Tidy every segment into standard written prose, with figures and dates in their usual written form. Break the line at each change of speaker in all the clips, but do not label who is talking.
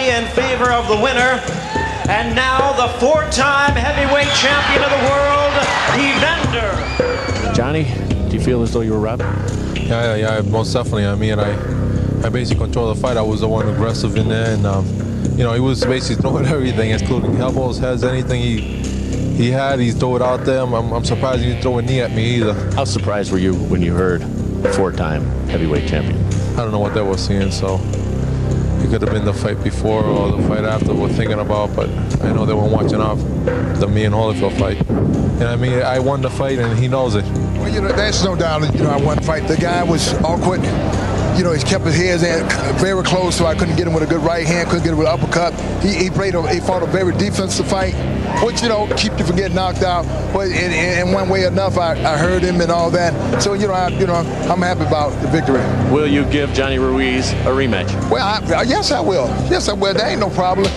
majority in favor of the winner. And now the four-time heavyweight champion of the world, Evander.
Johnny, do you feel as though you were robbed?
Yeah, most definitely. I mean, I basically controlled the fight. I was the one aggressive in there, and you know, he was basically throwing everything, including elbows, heads, anything he had, he threw it out there. I'm surprised he didn't throw a knee at me either.
How surprised were you when you heard four-time heavyweight champion?
I don't know what they were seeing, so it could have been the fight before or the fight after we're thinking about, but I know they weren't watching off the me and Holyfield fight. And I mean, I won the fight, and he knows it.
Well, you know, there's no doubt that, you know, I won the fight. The guy was awkward. You know, he kept his hands in very close, so I couldn't get him with a good right hand, couldn't get him with an uppercut. He fought a very defensive fight, which, you know, keep you from getting knocked out. But in one way or another, I heard him and all that. So, you know, I'm happy about the victory.
Will you give Johnny Ruiz a rematch?
Well, yes, I will. Yes, I will. There ain't no problem.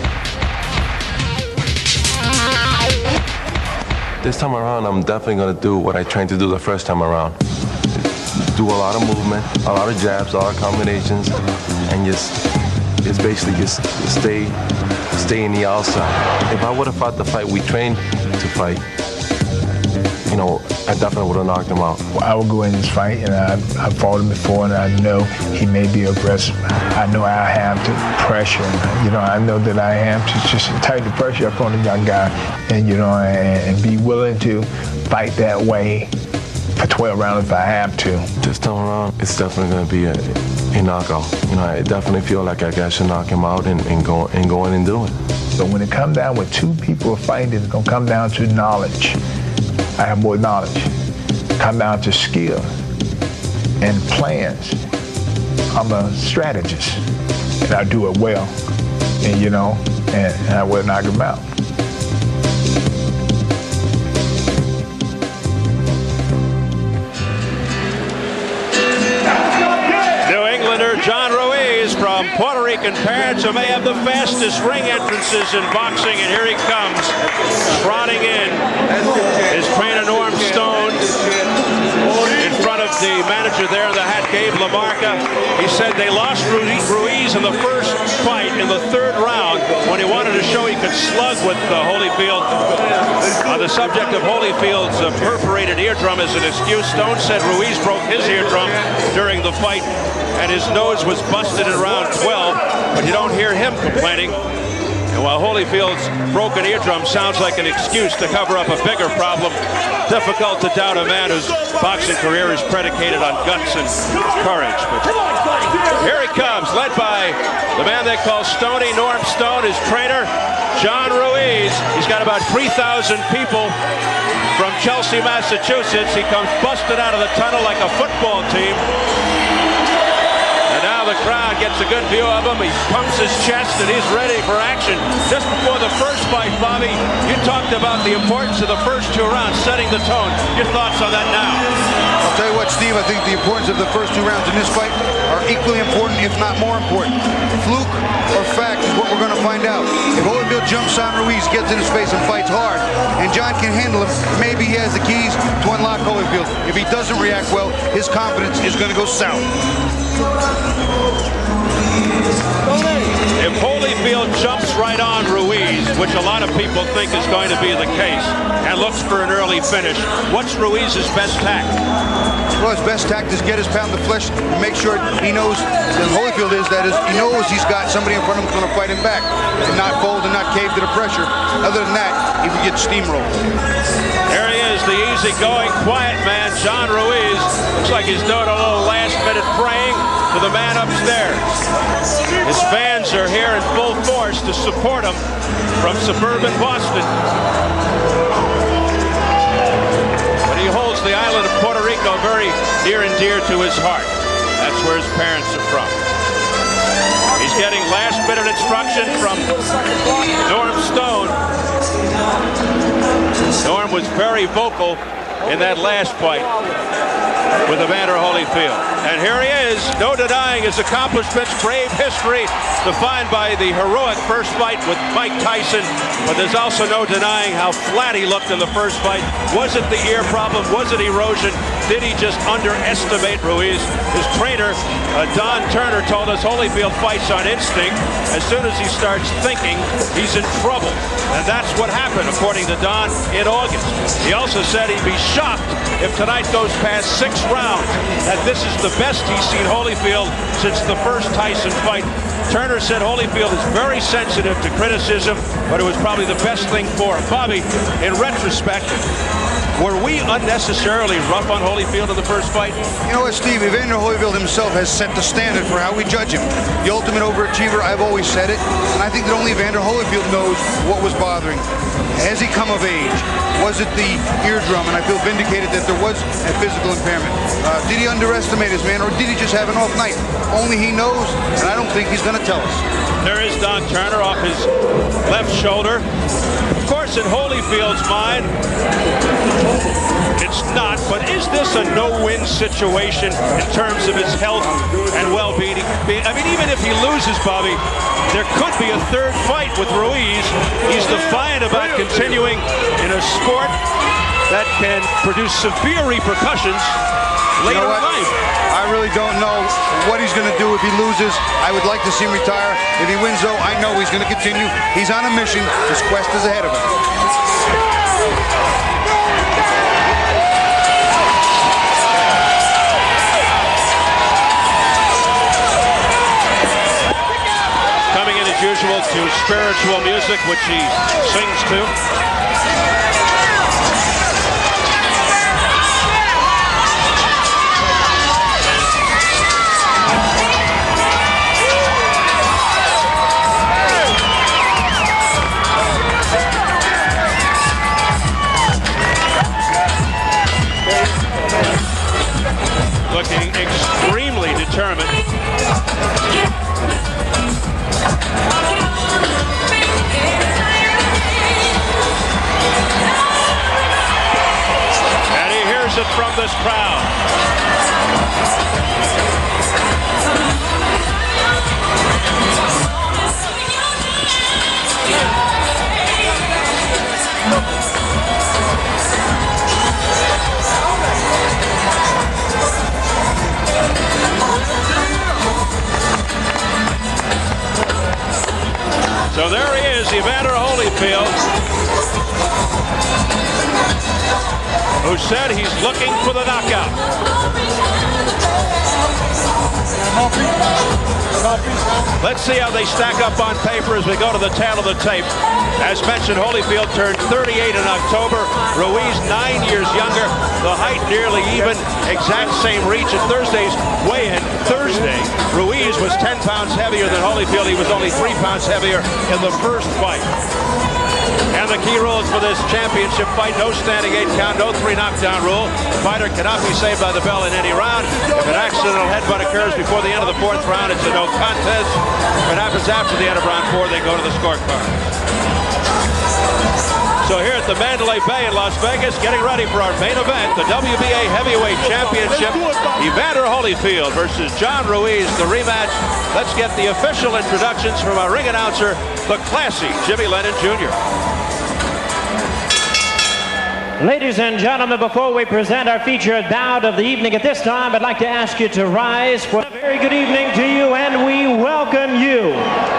This time around, I'm definitely going to do what I trained to do the first time around. Do a lot of movement, a lot of jabs, a lot of combinations, and just basically just stay in the outside. If I would have fought the fight we trained to fight, you know, I definitely would have knocked him out.
I would go in this fight, and I fought him before, and I know he may be aggressive. I know I have to pressure him. You know, I know that I have to just tighten the pressure up on the young guy, and you know, and be willing to fight that way for 12 rounds if I have to.
This time around, it's definitely going to be a knockout. You know, I definitely feel like I should knock him out and go in and do it.
So when it comes down with two people fighting, it's going to come down to knowledge. I have more knowledge. Come down to skill and plans. I'm a strategist, and I do it well. And you know, and I will knock him out.
John Ruiz from Puerto Rican parents who may have the fastest ring entrances in boxing, and here he comes, trotting in. His trainer Norm Stone in front of the manager there in the hat, Gabe LaMarca. He said they lost Ruiz in the first fight in the third round when he wanted to show he could slug with Holyfield. On the subject of Holyfield's perforated eardrum as an excuse, Stone said Ruiz broke his eardrum during the fight, and his nose was busted in round 12, but you don't hear him complaining. And while Holyfield's broken eardrum sounds like an excuse to cover up a bigger problem, difficult to doubt a man whose boxing career is predicated on guts and courage. But here he comes, led by the man they call Stoney, Norm Stone, his trainer, John Ruiz. He's got about 3,000 people from Chelsea, Massachusetts. He comes busted out of the tunnel like a football team. And now the crowd gets a good view of him. He pumps his chest and he's ready for action. Just before the first fight, Bobby, you talked about the importance of the first two rounds, setting the tone. Your thoughts on that now?
I'll tell you what, Steve, I think the importance of the first two rounds in this fight are equally important, if not more important. Fluke or fact is what we're going to find out. If Holyfield jumps on Ruiz, gets in his face and fights hard, and John can handle him, maybe he has the keys to unlock Holyfield. If he doesn't react well, his confidence is going to go south.
If Holyfield jumps right on Ruiz, which a lot of people think is going to be the case, and looks for an early finish, what's Ruiz's best tact?
Well, his best tact is get his pound of flesh and make sure he knows that Holyfield is, that is, he knows he's got somebody in front of him going to fight him back and not fold and not cave to the pressure. Other than that, he would get steamrolled.
There he is, the easy-going, quiet man, John Ruiz. Looks like he's doing a little last-minute praying to the man upstairs. His fans are here in full force to support him from suburban Boston. But he holds the island of Puerto Rico very near and dear to his heart. That's where his parents are from. He's getting last-minute instruction from Norm Stone. Norm was very vocal in that last fight. with Evander Holyfield. And here he is, no denying his accomplishments, brave history defined by the heroic first fight with Mike Tyson, but there's also no denying how flat he looked in the first fight. Was it the ear problem? Was it erosion? Did he just underestimate Ruiz? His trainer, Don Turner, told us Holyfield fights on instinct. As soon as he starts thinking, he's in trouble. And that's what happened, according to Don, in August. He also said he'd be shocked if tonight goes past 6 rounds, that this is the best he's seen Holyfield since the first Tyson fight. Turner said Holyfield is very sensitive to criticism, but it was probably the best thing for him. Bobby, in retrospect, were we unnecessarily rough on Holyfield in the first fight?
You know what, Steve? Evander Holyfield himself has set the standard for how we judge him. The ultimate overachiever, I've always said it, and I think that only Evander Holyfield knows what was bothering him. Has he come of age? Was it the eardrum? And I feel vindicated that there was a physical impairment. Did he underestimate his man, or did he just have an off night? Only he knows, and I don't think he's going to tell us.
There is Don Turner off his left shoulder. Of course, in Holyfield's mind, it's not, but is this a no-win situation in terms of his health and well-being? I mean, even if he loses, Bobby, there could be a third fight with Ruiz. He's defiant about continuing in a sport that can produce severe repercussions later in life.
I really don't know what he's going to do if he loses. I would like to see him retire. If he wins, though, I know he's going to continue. He's on a mission. His quest is ahead of him.
Coming in as usual to spiritual music, which he sings to. Looking extremely determined. And he hears it from this crowd. So there he is, Evander Holyfield, who said he's looking for the knockout. Let's see how they stack up on paper as we go to the tail of the tape. As mentioned, Holyfield turned 38 in October. Ruiz 9 years younger. The height nearly even. Exact same reach at Thursday's weigh-in. Thursday, Ruiz was 10 pounds heavier than Holyfield. He was only 3 pounds heavier in the first fight. And the key rules for this championship fight: no standing 8 count, no 3 knockdown rule. The fighter cannot be saved by the bell in any round. If an accidental headbutt occurs before the end of the 4th round, it's a no contest. If it happens after the end of round 4, they go to the scorecard. So here at the Mandalay Bay in Las Vegas, getting ready for our main event, the WBA Heavyweight Championship, Evander Holyfield versus John Ruiz, the rematch. Let's get the official introductions from our ring announcer, the classy Jimmy Lennon Jr.
Ladies and gentlemen, before we present our featured bout of the evening, at this time I'd like to ask you to rise for a very good evening to you, and we welcome you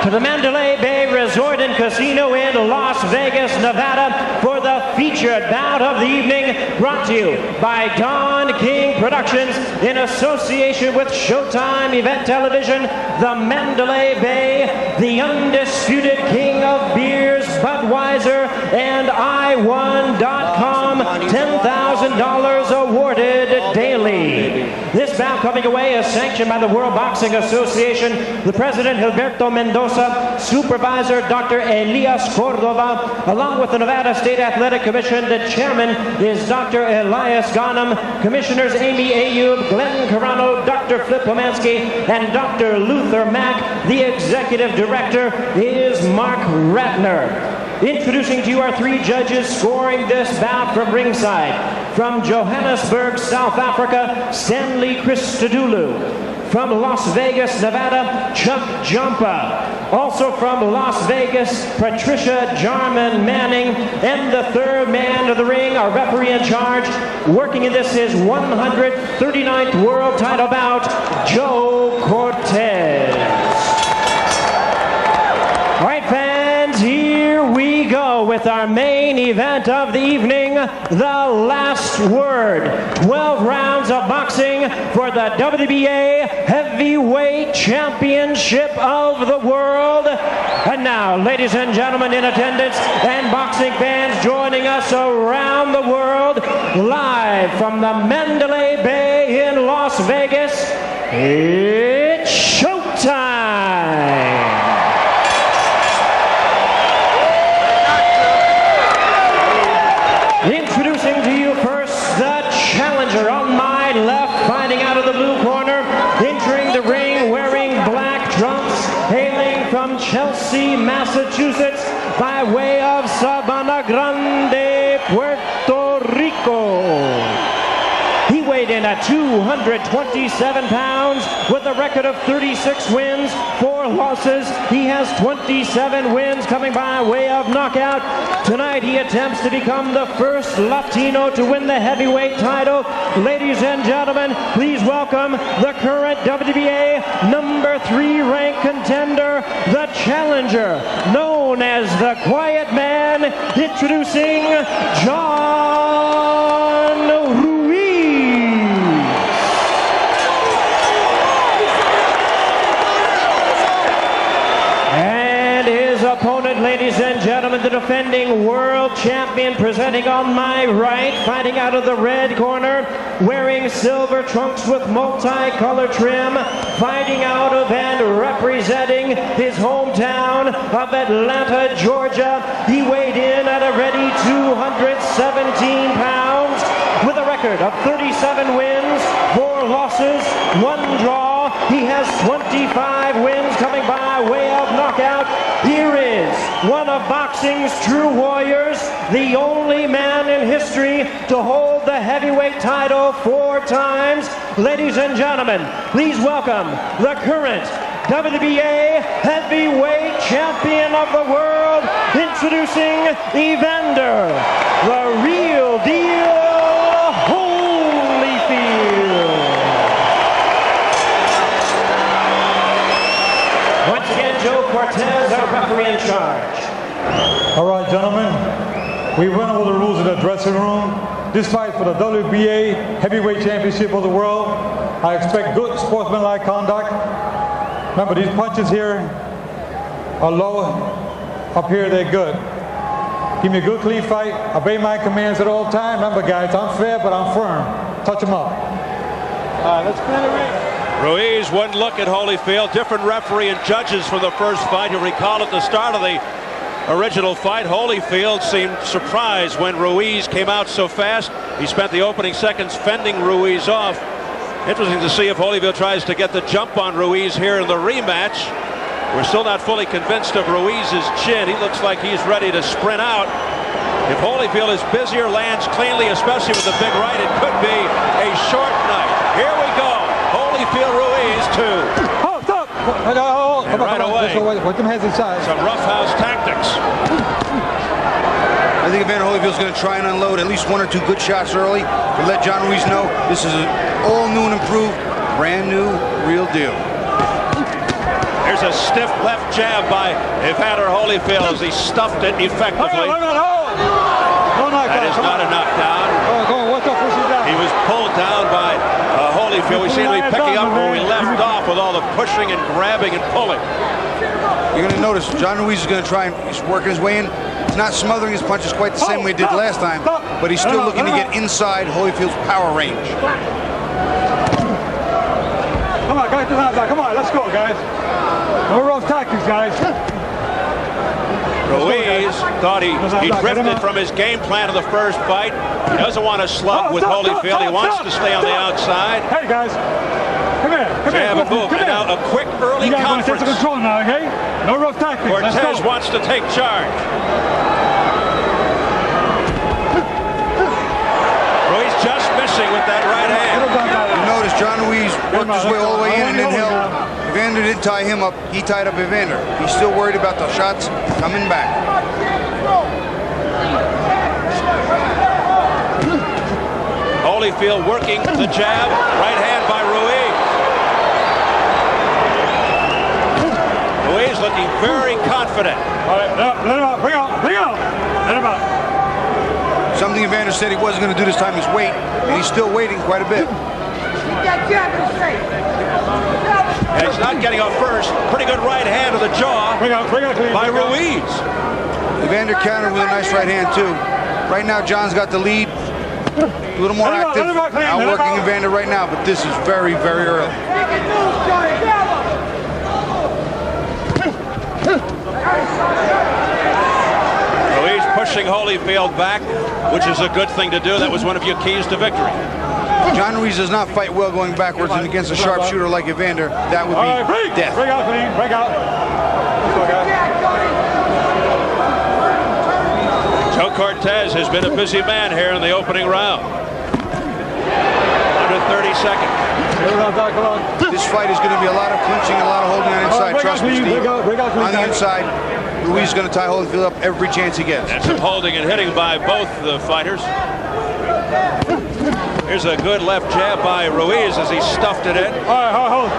to the Mandalay Bay Resort and Casino in Las Vegas, Nevada, for the featured bout of the evening, brought to you by Don King Productions in association with Showtime Event Television, the Mandalay Bay, the undisputed king of beers, Budweiser, and I1.com. $10,000 awarded daily. This bout coming away is sanctioned by the World Boxing Association, the president Gilberto Mendoza, supervisor Dr. Elias Cordova, along with the Nevada State Athletic Commission. The chairman is Dr. Elias Ghanem, commissioners Amy Ayub, Glenn Carano, Dr. Flip Pomansky, and Dr. Luther Mack. The executive director is Mark Ratner. Introducing to you our 3 judges scoring this bout from ringside. From Johannesburg, South Africa, Stanley Christodoulou. From Las Vegas, Nevada, Chuck Jumpa. Also from Las Vegas, Patricia Jarman Manning. And the third man of the ring, our referee in charge, working in this his 139th world title bout, Joe Cortez. All right, fans, here we go with our main event of the evening, the last word. 12 rounds of boxing for the WBA Heavyweight Championship of the world. And now, ladies and gentlemen in attendance and boxing fans joining us around the world, live from the Mandalay Bay in Las Vegas, it's showtime! Introducing to you first the challenger on my left, fighting out of the blue corner, entering the ring wearing black trunks, hailing from Chelsea, Massachusetts, by way of Sabana Grande, Puerto Rico. He weighed in at 227 pounds with a record of 36 wins, 4 losses. He has 27 wins coming by way of knockout. Tonight he attempts to become the first Latino to win the heavyweight title. Ladies and gentlemen, please welcome the current WBA number 3 ranked contender, the challenger, known as the Quiet Man, introducing John Ruiz. Opponent, ladies and gentlemen, the defending world champion, presenting on my right, fighting out of the red corner, wearing silver trunks with multicolor trim, fighting out of and representing his hometown of Atlanta, Georgia. He weighed in at a ready 217 pounds with a record of 37 wins, 4 losses, 1 draw. He has 25 wins coming by way of knockout. Here is one of boxing's true warriors, the only man in history to hold the heavyweight title 4 times. Ladies and gentlemen, please welcome the current WBA Heavyweight Champion of the world, introducing Evander, the real deal, Holyfield. Once again, Joe Cortez, our referee in charge.
All right, gentlemen, we went over the rules of the dressing room. This fight for the WBA Heavyweight Championship of the world. I expect good sportsmanlike conduct. Remember, these punches here are low. Up here, they're good. Give me a good, clean fight. Obey my commands at all times. Remember, guys, I'm fair, but I'm firm. Touch them up. All right, let's clear the ring.
Ruiz, one look at Holyfield, different referee and judges from the first fight. You'll recall at the start of the original fight, Holyfield seemed surprised when Ruiz came out so fast. He spent the opening seconds fending Ruiz off. Interesting to see if Holyfield tries to get the jump on Ruiz here in the rematch. We're still not fully convinced of Ruiz's chin. He looks like he's ready to sprint out. If Holyfield is busy or lands cleanly, especially with the big right, it could be a short night. Here we go. Holyfield Ruiz, 2.
Hold, stop!
And right away,
put them heads inside.
some roughhouse tactics.
I think Evander Holyfield's going to try and unload at least 1 or 2 good shots early to let John Ruiz know this is an all new and improved, brand new, real deal.
There's a stiff left jab by Evander Holyfield as he stuffed it effectively. That is not a knockdown. He was pulled down by Holyfield. We seem to be picking up where we left off with all the pushing and grabbing and pulling.
You're going to notice John Ruiz is going to try and he's working his way in. He's not smothering his punches quite the same way he did last time, but he's still looking to get inside Holyfield's power range.
Come on, guys, come on, let's go, guys. No rough tactics, guys.
Ruiz thought he drifted from his game plan of the first fight. He doesn't want to slug with Holyfield. He wants to stay on the outside.
Hey, guys. Come here.
Jab and move. And now a quick early conference.
Take control now, okay? No rough tactics.
Cortez wants to take charge. Ruiz missing with that right hand.
You notice John Ruiz worked his way all the way in and then held. Evander didn't tie him up. He tied up Evander. He's still worried about the shots coming back.
Holyfield working the jab. Right hand by Ruiz. Ruiz looking very confident.
All right, let him out. Bring out. Let him out.
Something Evander said he wasn't going to do this time is wait, and he's still waiting quite a bit.
And he's not getting up first. Pretty good right hand to the jaw by Ruiz.
Evander countered with a nice right hand too. Right now, John's got the lead. A little more active. Outworking Evander right now, but this is very, very early.
Ruiz pushing Holyfield back, which is a good thing to do. That was one of your keys to victory.
John Ruiz does not fight well going backwards, and against a sharpshooter like Evander, that would be death.
Break out, clean. Break out.
Joe Cortez has been a busy man here in the opening round. Under 30 seconds.
This fight is going to be a lot of clinching and a lot of holding on inside. Trust me, Steve. On the inside, Ruiz is going to tie Holyfield up every chance he gets.
And some holding and hitting by both the fighters. Here's a good left jab by Ruiz as he stuffed it in.
All right, hold.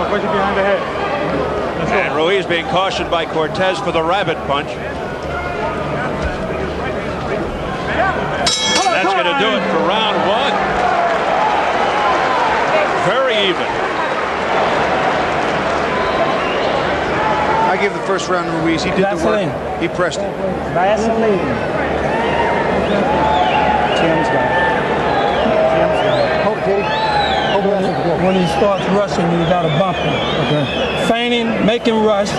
Push it behind the head.
And Ruiz being cautioned by Cortez for the rabbit punch. That's going to do it for round one. Very even.
I give the first round to Ruiz. He did the work. He pressed it.
When he starts rushing, you got to bump him. Okay. Feigning, make him rush,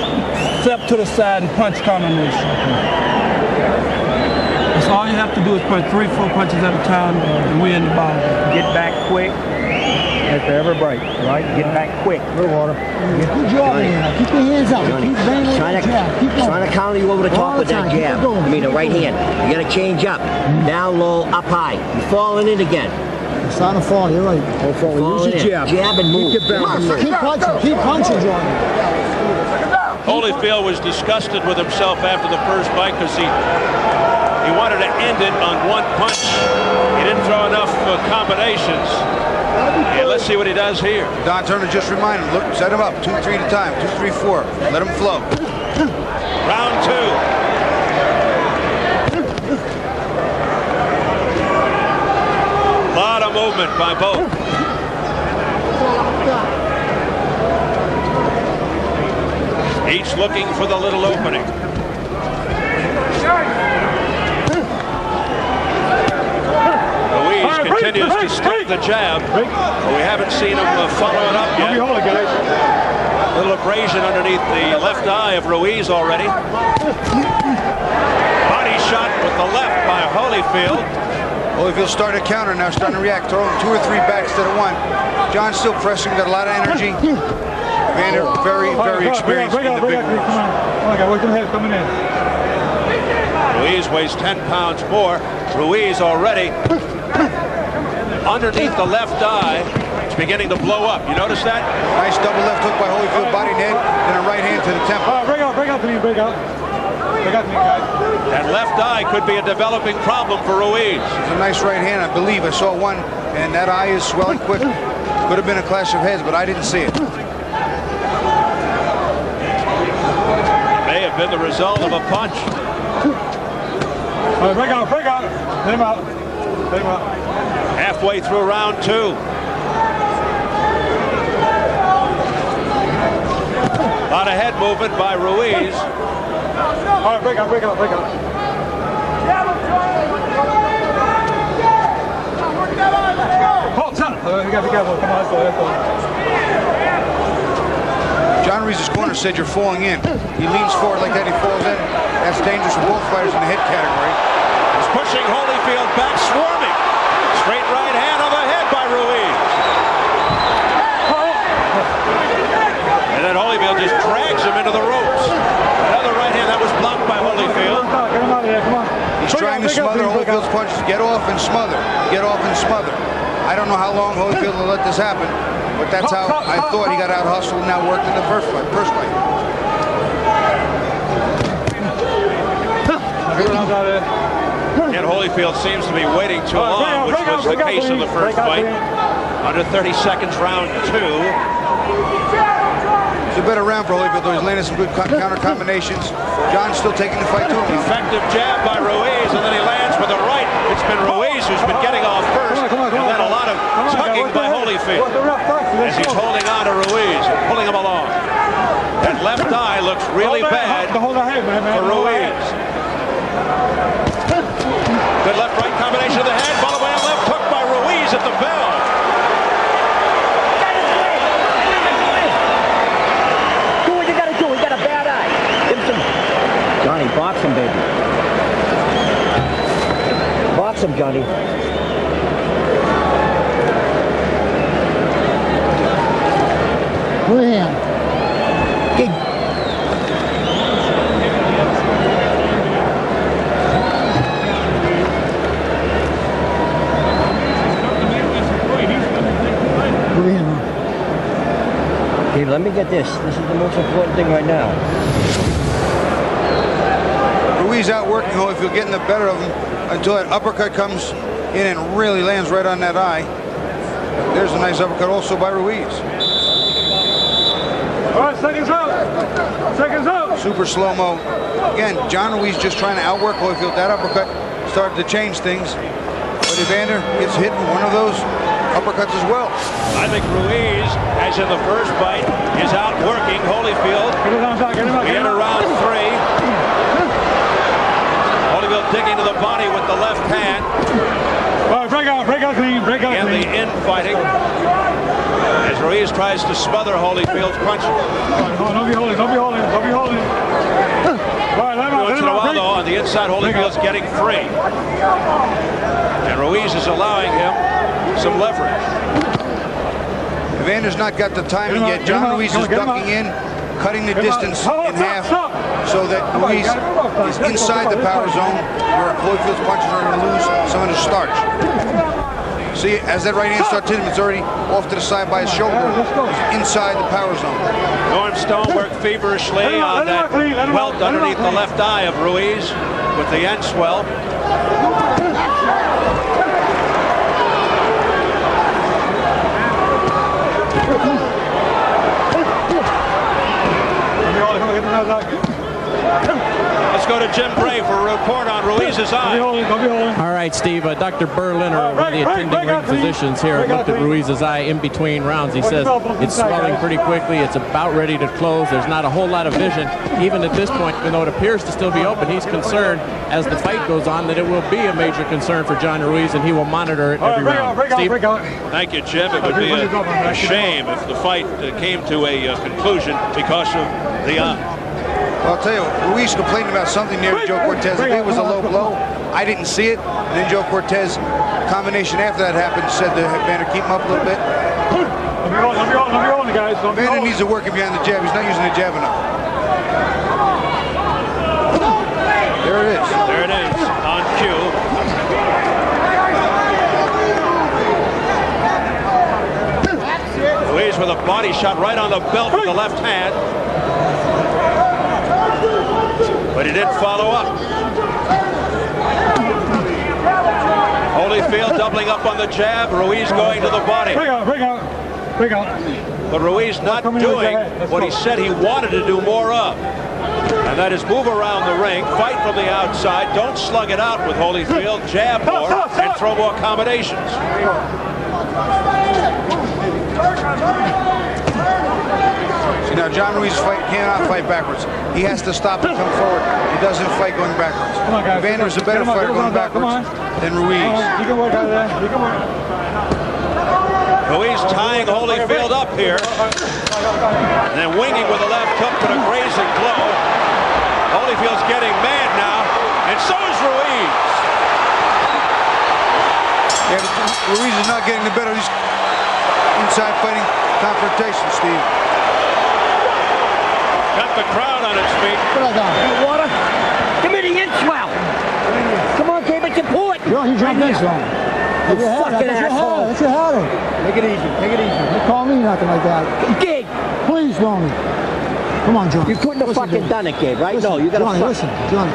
step to the side, and punch combination. That's all you have to do is put 3-4 punches at a time, and we in the ball.
Get back quick. If they ever break, right? Get back quick. Little water.
Good job, man. Keep your hands out. Keep banging with that jab. Keep going.
Trying to counter you over the top with that jab. I mean, the right hand. You got to change up. Down low, up high. You're falling in again.
It's starting to fall. You're right.
Use your jab. Jab and move.
Keep punching. Keep punching, John.
Holyfield was disgusted with himself after the first fight because he wanted to end it on one punch. He didn't throw enough combinations. And let's see what he does here.
Don Turner just remind him, look, set him up, 2-3 at a time, 2-3-4. Let him flow.
Round two. A lot of movement by both. Each looking for the little opening. Ruiz continues to stick the jab, but we haven't seen him follow it up yet. A little abrasion underneath the left eye of Ruiz already. Body shot with the left by Holyfield.
Holyfield starting to counter now, starting to react, throwing 2 or 3 back instead of 1. John's still pressing, got a lot of energy. Evander, very, very experienced in the big moves.
Ruiz weighs 10 pounds more. Ruiz already underneath the left eye. It's beginning to blow up. You notice that?
Nice double left hook by Holyfield, body and head, and a right hand to the temple.
Break out to me, break out. Guys.
That left eye could be a developing problem for Ruiz.
It's a nice right hand, I believe. I saw one, and that eye is swelling quick. Could have been a clash of heads, but I didn't see it.
May have been the result of a punch.
Break out. Let him out.
Halfway through round two. A lot of head movement by Ruiz.
All right, break out. Hold on. You got to be careful. Come on, let's go.
John Ruiz's corner said you're falling in. He leans forward like that, he falls in. That's dangerous for both fighters in the head category.
He's pushing Holyfield back, swarming. Straight right hand on the head by Ruiz. And then Holyfield just drags him into the ropes. Another right hand that was blocked by Holyfield.
He's trying to smother Holyfield's punches. Get off and smother. Get off and smother. I don't know how long Holyfield will let this happen, but that's how I thought he got out hustled and now worked in the first fight.
And Holyfield seems to be waiting too long, which was the case in the first fight. Under 30 seconds, round 2.
It's a better round for Holyfield, though. He's landing some good counter combinations. John's still taking the fight to him.
Effective jab by Ruiz, and then he lands with a right. It's been Ruiz who's been getting off first, and then a lot of tugging by Holyfield as he's holding on to Ruiz and pulling him along. That left eye looks really bad for Ruiz. Good left-right combination of the head, followed by a left hook by Ruiz at the bell.
Do what you gotta do. He got a bad eye. Give him some. Johnny, box him, baby. Box him, Johnny.
Go ahead.
Okay, let me get this. This is the most important thing right now.
Ruiz outworking Holyfield, getting the better of him until that uppercut comes in and really lands right on that eye. There's a nice uppercut also by Ruiz.
All right, seconds out. Seconds out.
Super slow-mo. Again, John Ruiz just trying to outwork Holyfield. That uppercut started to change things. But Evander gets hit in one of those uppercuts as well.
I think Ruiz, as in the first fight, is outworking Holyfield. We enter round 3. Holyfield digging to the body with the left hand.
All right, break out clean, break out
and
clean.
the infighting as Ruiz tries to smother Holyfield's punches.
Don't be holding.
Once in a while, though, on the inside, Holyfield's getting free. And Ruiz is allowing him some leverage.
Evander's not got the timing yet. John Ruiz is ducking in, cutting the distance in half so that Ruiz is inside the power zone where Holyfield's punches are going to lose some of the starch. See, as that right hand starts hitting him, it's already off to the side by his shoulder. He's inside the power zone.
Norm Stone worked feverishly on that welt underneath the left eye of Ruiz with the end swell. Let's go to Jim Bray for a report on Ruiz's eye.
All right, Steve. Dr. Berliner, one of the attending ring physicians here, looked at Ruiz's eye in between rounds. He says it's swelling pretty quickly. It's about ready to close. There's not a whole lot of vision. Even at this point, even though it appears to still be open, he's concerned as the fight goes on that it will be a major concern for John Ruiz, and he will monitor it every round. Steve?
Thank you, Jim. It would be a shame if the fight came to a conclusion because of the eye.
Well, I'll tell you, Ruiz complained about something near Joe Cortez. I think it was a low blow. I didn't see it. And then Joe Cortez, combination after that happened, said to Evander, keep him up a little bit. Evander needs to work him behind the jab. He's not using the jab enough. There it is.
There it is, on cue. Ruiz with a body shot right on the belt with the left hand. But he didn't follow up. Holyfield doubling up on the jab. Ruiz going to the body.
Break out.
But Ruiz not doing what he said he wanted to do more of. And that is move around the ring, fight from the outside, don't slug it out with Holyfield, jab more, and throw more combinations.
See, now John Ruiz cannot fight backwards. He has to stop and come forward. He doesn't fight going backwards. Evander's a better fighter going backwards than Ruiz.
You can work out of there. You can work.
Ruiz tying Holyfield up here. And then winging with a left hook, but a grazing blow. Holyfield's getting mad now, and so is Ruiz.
Yeah, Ruiz is not getting the better of these inside fighting confrontations, Steve.
Got the crowd on its feet.
Water. Give me the inch well. Come on. important.
John, you jumped in, son.
You fucking asshole.
That's your head.
Take it easy. Take it easy.
Don't call me nothing like that.
Gabe.
Please, Johnny. Come on, Johnny.
You couldn't have fucking done it, Gabe, right? No, you gotta
Johnny, listen, Johnny.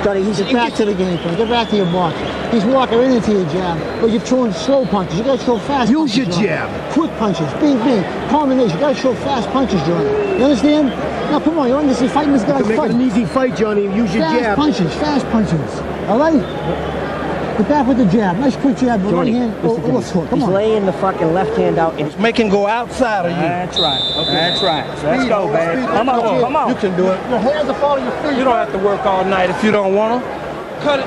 Johnny, he's
get back to the game plan. Get back to your box. He's walking right into your jab, but you're throwing slow punches. You gotta throw fast punches.
Use your jab.
Quick punches. Bing, bing. Combination. You gotta throw fast punches, Johnny. You understand? Now, come on. You're understand fighting this guy's
fight. Make it an easy fight, Johnny. Use your jab.
Fast punches. All right? Get back with the jab. Nice quick jab.
Johnny,
hand.
He's laying the fucking left hand out and he's making go outside of you.
That's right.
Okay. That's right. Let's go, man. Come on, come on.
You can do it.
Your hands are following your feet.
You don't have to work all night if you don't want to. Cut it.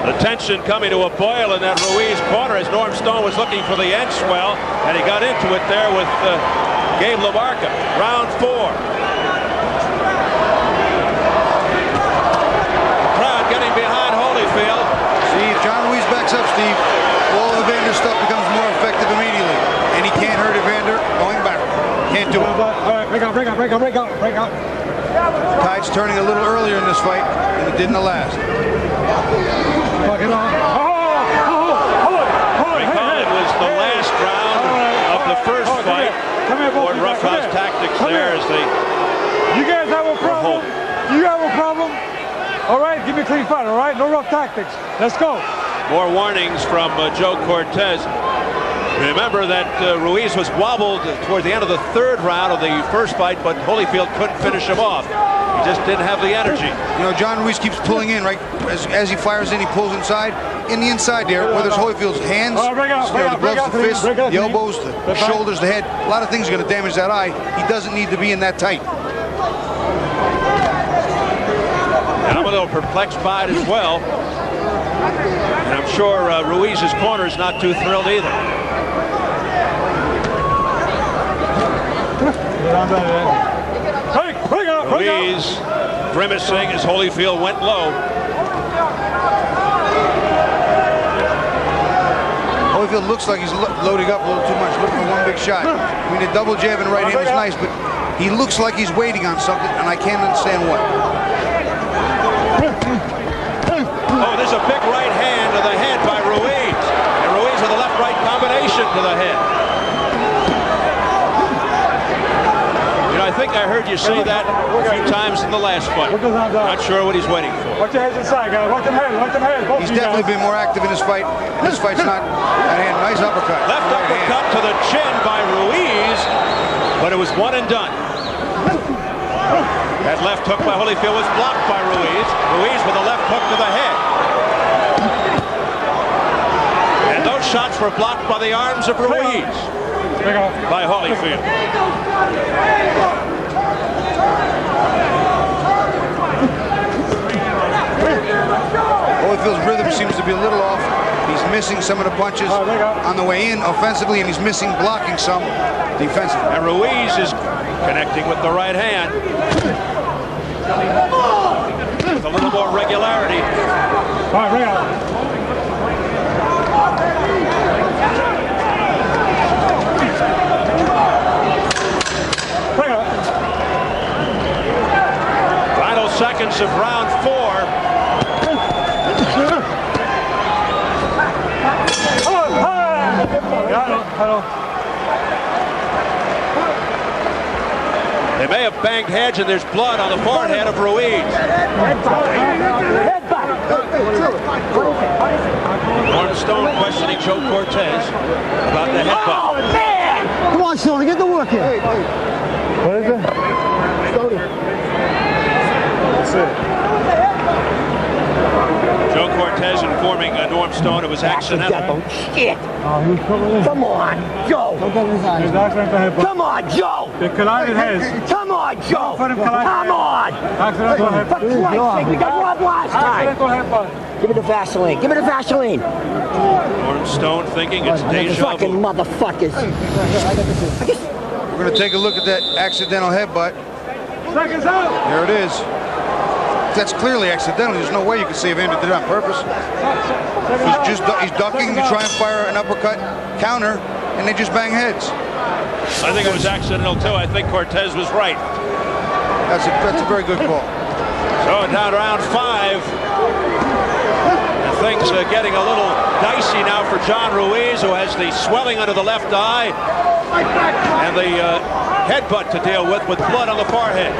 The tension coming to a boil in that Ruiz corner as Norm Stone was looking for the end swell, and he got into it there with Gabe LaMarca. Round 4. Crowd getting behind Holyfield.
See, if John Ruiz backs up, Steve, all of Evander's stuff becomes more effective immediately. And he can't hurt Evander going back. Can't do it.
All right, break out.
Tide's turning a little earlier in this fight than it did in the last.
Fuck it on.
Recall it was the last round of the first fight. Or rough house tactics there as they...
You guys have a problem? You have a problem? All right, give me a clean fight, all right? No rough tactics. Let's go.
More warnings from Joe Cortez. Remember that Ruiz was wobbled toward the end of the third round of the first fight, but Holyfield couldn't finish him off. He just didn't have the energy.
You know, John Ruiz keeps pulling in, right? As he fires in, he pulls inside. In the inside there, whether it's Holyfield's hands, the gloves, the fists, the elbows, the shoulders, the head, a lot of things are going to damage that eye. He doesn't need to be in that tight.
And I'm a little perplexed by it as well. And I'm sure Ruiz's corner is not too thrilled either. Ruiz grimacing as Holyfield went low.
Holyfield looks like he's loading up a little too much, looking for one big shot. I mean, a double jab and right hand is nice, but he looks like he's waiting on something, and I can't understand what.
Oh, there's a big right hand to the head by Ruiz. And Ruiz with a left-right combination to the head. You know, I think I heard you say that a few times in the last fight. Not sure what he's waiting for.
Watch your heads inside, guys. Watch them heads.
He's definitely been more active in this fight. This fight's not at hand. Nice uppercut.
Left uppercut to the chin by Ruiz, but it was one and done. That left hook by Holyfield was blocked by Ruiz. Ruiz with a left hook to the head. And those shots were blocked by the arms of Ruiz by Holyfield.
Holyfield's rhythm seems to be a little off. He's missing some of the punches on the way in offensively, and he's missing blocking some defensively.
And Ruiz is connecting with the right hand. With a little more regularity.
All right, bring it out.
Final seconds of round 4. They may have banged heads, and there's blood on the forehead of Ruiz. Norm Stone questioning Joe Cortez about the headbutt.
Oh, man! Come on, Stone, get the work in.
What is it? That's it.
Joe Cortez informing Norm Stone it was accidental.
Shit! Come on, Joe! Come on, Joe!
Come
on, Joe! Come on!
Accidental headbutt.
For Christ's sake, we got robbed last time! Give me the Vaseline! Give me the Vaseline!
Norm Stone thinking it's deja vu.
Fucking motherfuckers!
We're going to take a look at that accidental headbutt.
Seconds out!
There it is. That's clearly accidental. There's no way you can say Evander did it on purpose. He's ducking to try and fire an uppercut counter, and they just bang heads.
I think it was accidental too. I think Cortez was right.
That's a very good call.
So down to round 5. And things getting a little dicey now for John Ruiz, who has the swelling under the left eye and the headbutt to deal with blood on the forehead.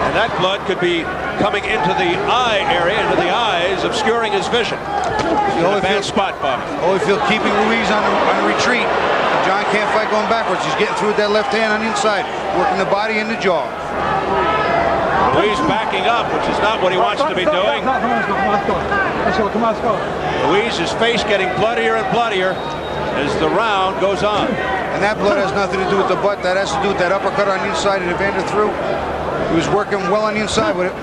And that blood could be coming into the eye area, into the eyes, obscuring his vision. A bad spot, Bob.
Holyfield keeping Ruiz on a retreat. John can't fight going backwards. He's getting through with that left hand on the inside, working the body and the jaw.
Ruiz backing up, which is not what he wants to be doing. Ruiz's face getting bloodier and bloodier as the round goes on.
And that blood has nothing to do with the butt. That has to do with that uppercut on the inside that Evander threw. He was working well on the inside with it.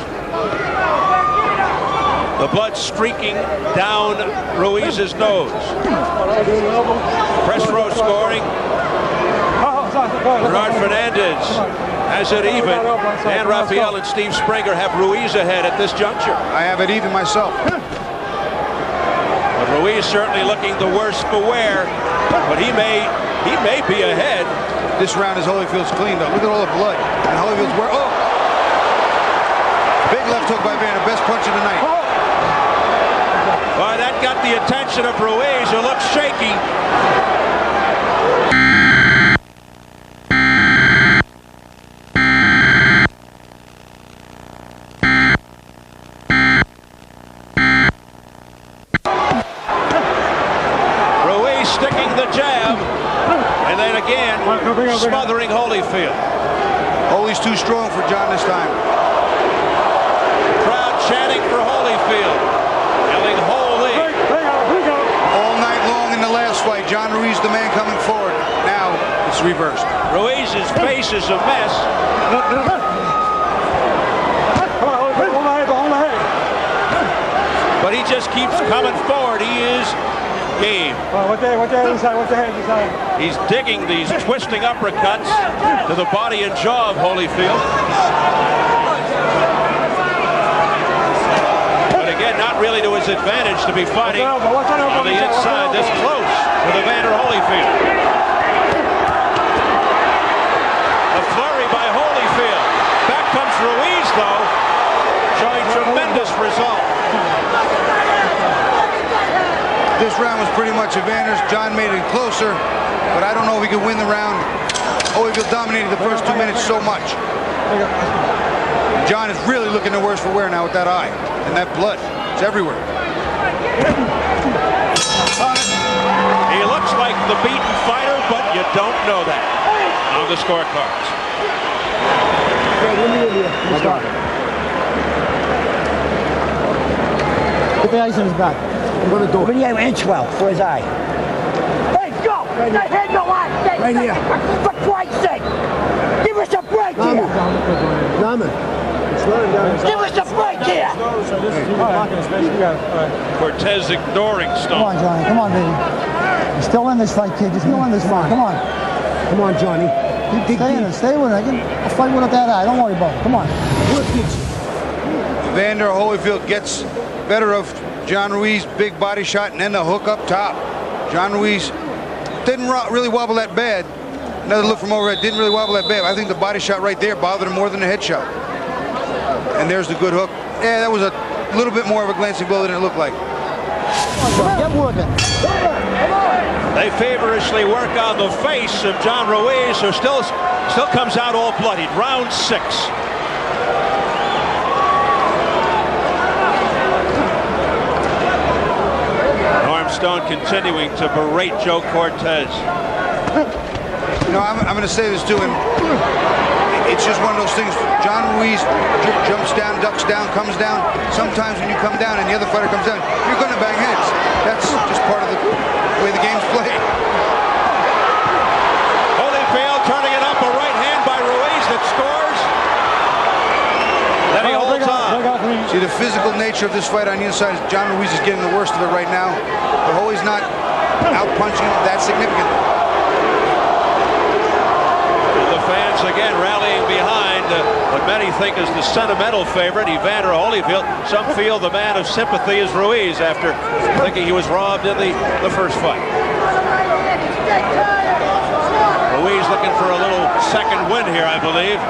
The blood streaking down Ruiz's nose. Press row scoring. Bernard Fernandez has it even. Dan Rafael and Steve Springer have Ruiz ahead at this juncture.
I have it even myself.
But Ruiz certainly looking the worse for wear. But he may be ahead.
This round is Holyfield's clean though. Look at all the blood. And Holyfield's where. Oh! Big left hook by Evander. Best punch of the night.
Well, that got the attention of Ruiz, who looks shaky. Ruiz sticking the jab, and then again smothering Holyfield.
Holy's too strong for John this time.
Crowd chanting for Holyfield, yelling Holy.
All night long in the last fight, John Ruiz the man coming forward. Now it's reversed.
Ruiz's face is a mess. But he just keeps coming forward. He is game. He's digging these twisting uppercuts to the body and jaw of Holyfield. But again, not really to his advantage to be fighting on the inside this close with Evander Holyfield. A flurry by Holyfield. Back comes Ruiz though, showing tremendous result.
This round was pretty much Evander's. John made it closer, but I don't know if he could win the round. Holyfield dominated the first 2 minutes so much. John is really looking the worse for wear now with that eye and that blood. It's everywhere.
He looks like the beaten fighter, but you don't know that on the scorecards.
Get the ice on his back. I'm going to do it.
Video inch well for his eye. Hey, go! That head go on!
Right here.
For Christ's sake! Give us a break here! Give us a break here!
Cortez ignoring Stone.
Come on, Johnny. Come on, baby. You're still in this fight, kid. You're still in this fight. Come on. Come on, Johnny. Stay in it. Stay with it. I'll fight with that eye. Don't worry about it. Come on.
Evander Holyfield gets better of John Ruiz, big body shot, and then the hook up top. John Ruiz didn't really wobble that bad. Another look from overhead, didn't really wobble that bad. I think the body shot right there bothered him more than the head shot. And there's the good hook. Yeah, that was a little bit more of a glancing blow than it looked like.
Get working.
They feverishly work on the face of John Ruiz, who still comes out all bloodied. Round 6. Stone continuing to berate Joe Cortez.
You know, I'm going to say this to him. It's just one of those things. John Ruiz jumps down, ducks down, comes down. Sometimes when you come down and the other fighter comes down, you're going to bang heads. That's just part of the way the game's played.
Holyfield turning it up, a right hand by Ruiz that scores. Then he holds on.
See, the physical nature of this fight on the inside, John Ruiz is getting the worst of it right now. But Holy's not out-punching him that significantly.
The fans again rallying behind what many think is the sentimental favorite, Evander Holyfield. Some feel the man of sympathy is Ruiz after thinking he was robbed in the first fight. Ruiz looking for a little second win here, I believe.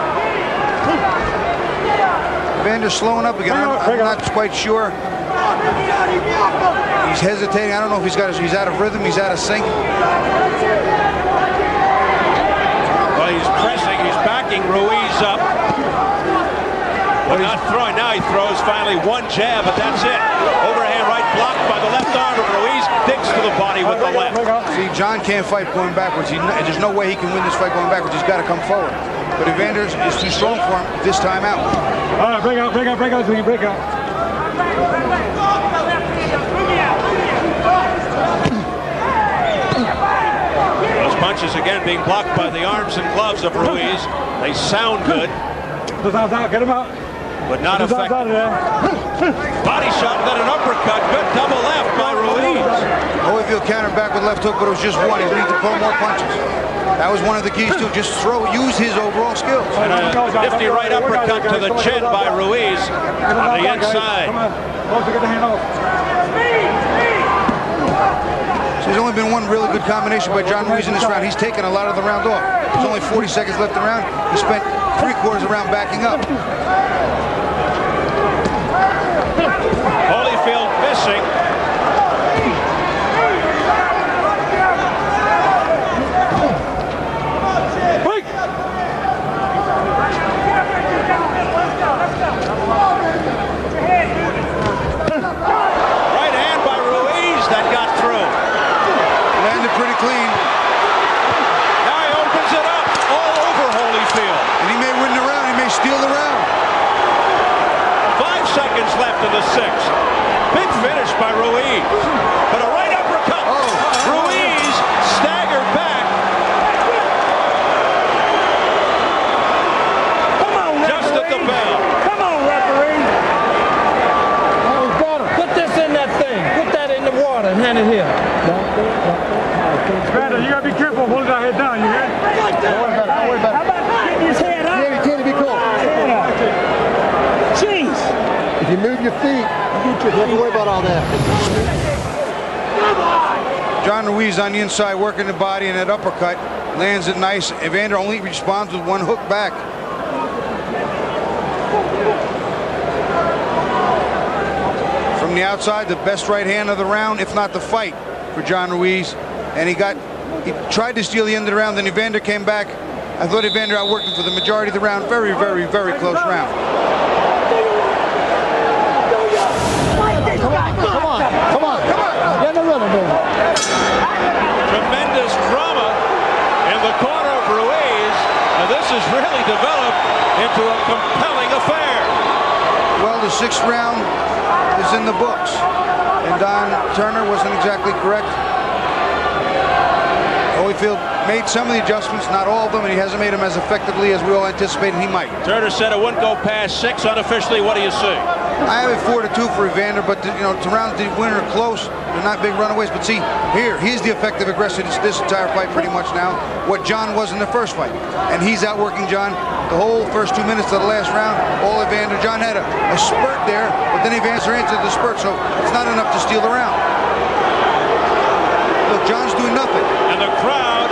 Evander's slowing up again. I'm not quite sure He's hesitating. I don't know if he's out of rhythm, he's out of sync.
Well, he's pressing, he's backing Ruiz up. But not throwing. Now he throws finally one jab, but that's it. Overhand right blocked by the left arm of Ruiz. Digs to the body with the left.
See, John can't fight going backwards. There's no way he can win this fight going backwards. He's got to come forward. But Evander is too strong for him this time out.
All right, break out, so you break out.
Those punches again being blocked by the arms and gloves of Ruiz. They sound good.
Get him out.
But not effective. Body shot, then an uppercut. Good double left by Ruiz.
Holyfield countered back with left hook, but it was just one. He needed to pull more punches. That was one of the keys too. Just use his overall skills.
And a nifty right uppercut to the chin by Ruiz on the inside.
So there's only been one really good combination by John Ruiz in this round. He's taken a lot of the round off. There's only 40 seconds left in the round. He spent 3/4 of the round backing up.
Holyfield missing. Right hand by Ruiz that got through.
Landed pretty clean.
Now he opens it up all over Holyfield.
And he may win the round. He may steal the round.
5 seconds left in the 6th. Big finish by Ruiz. But a right uppercut. Ruiz staggered back.
Come on, referee.
Just at the bell.
Come on, referee. Put this in that thing. Put that in the water and hand it here.
Brandon, you gotta be careful holding that head down, you hear?
Don't worry about it. Don't worry about it.
How about getting his head up?
Yeah, Kenny, be cool.
Jeez.
If you move your feet, you don't have to worry about all that.
John Ruiz on the inside working the body, and that uppercut lands it nice. Evander only responds with one hook back. From the outside, the best right hand of the round, if not the fight, for John Ruiz. And he tried to steal the end of the round, then Evander came back. I thought Evander outworked him for the majority of the round. Very, very, very close round.
Come on. Get in the rhythm, baby.
Tremendous drama in the corner of Ruiz. And this has really developed into a compelling affair.
Well, the 6th round is in the books. And Don Turner wasn't exactly correct. Holyfield made some of the adjustments, not all of them, and he hasn't made them as effectively as we all anticipated he might.
Turner said it wouldn't go past 6 unofficially. What do you see?
I have it 4-2 for Evander, but the rounds the winner are close. They're not big runaways, but see, he's the effective aggressor this entire fight pretty much now. What John was in the first fight. And he's outworking John the whole first 2 minutes of the last round. All Evander. John had a spurt there, but then Evander answered the spurt, so it's not enough to steal the round. Look, John's doing nothing.
And the crowd,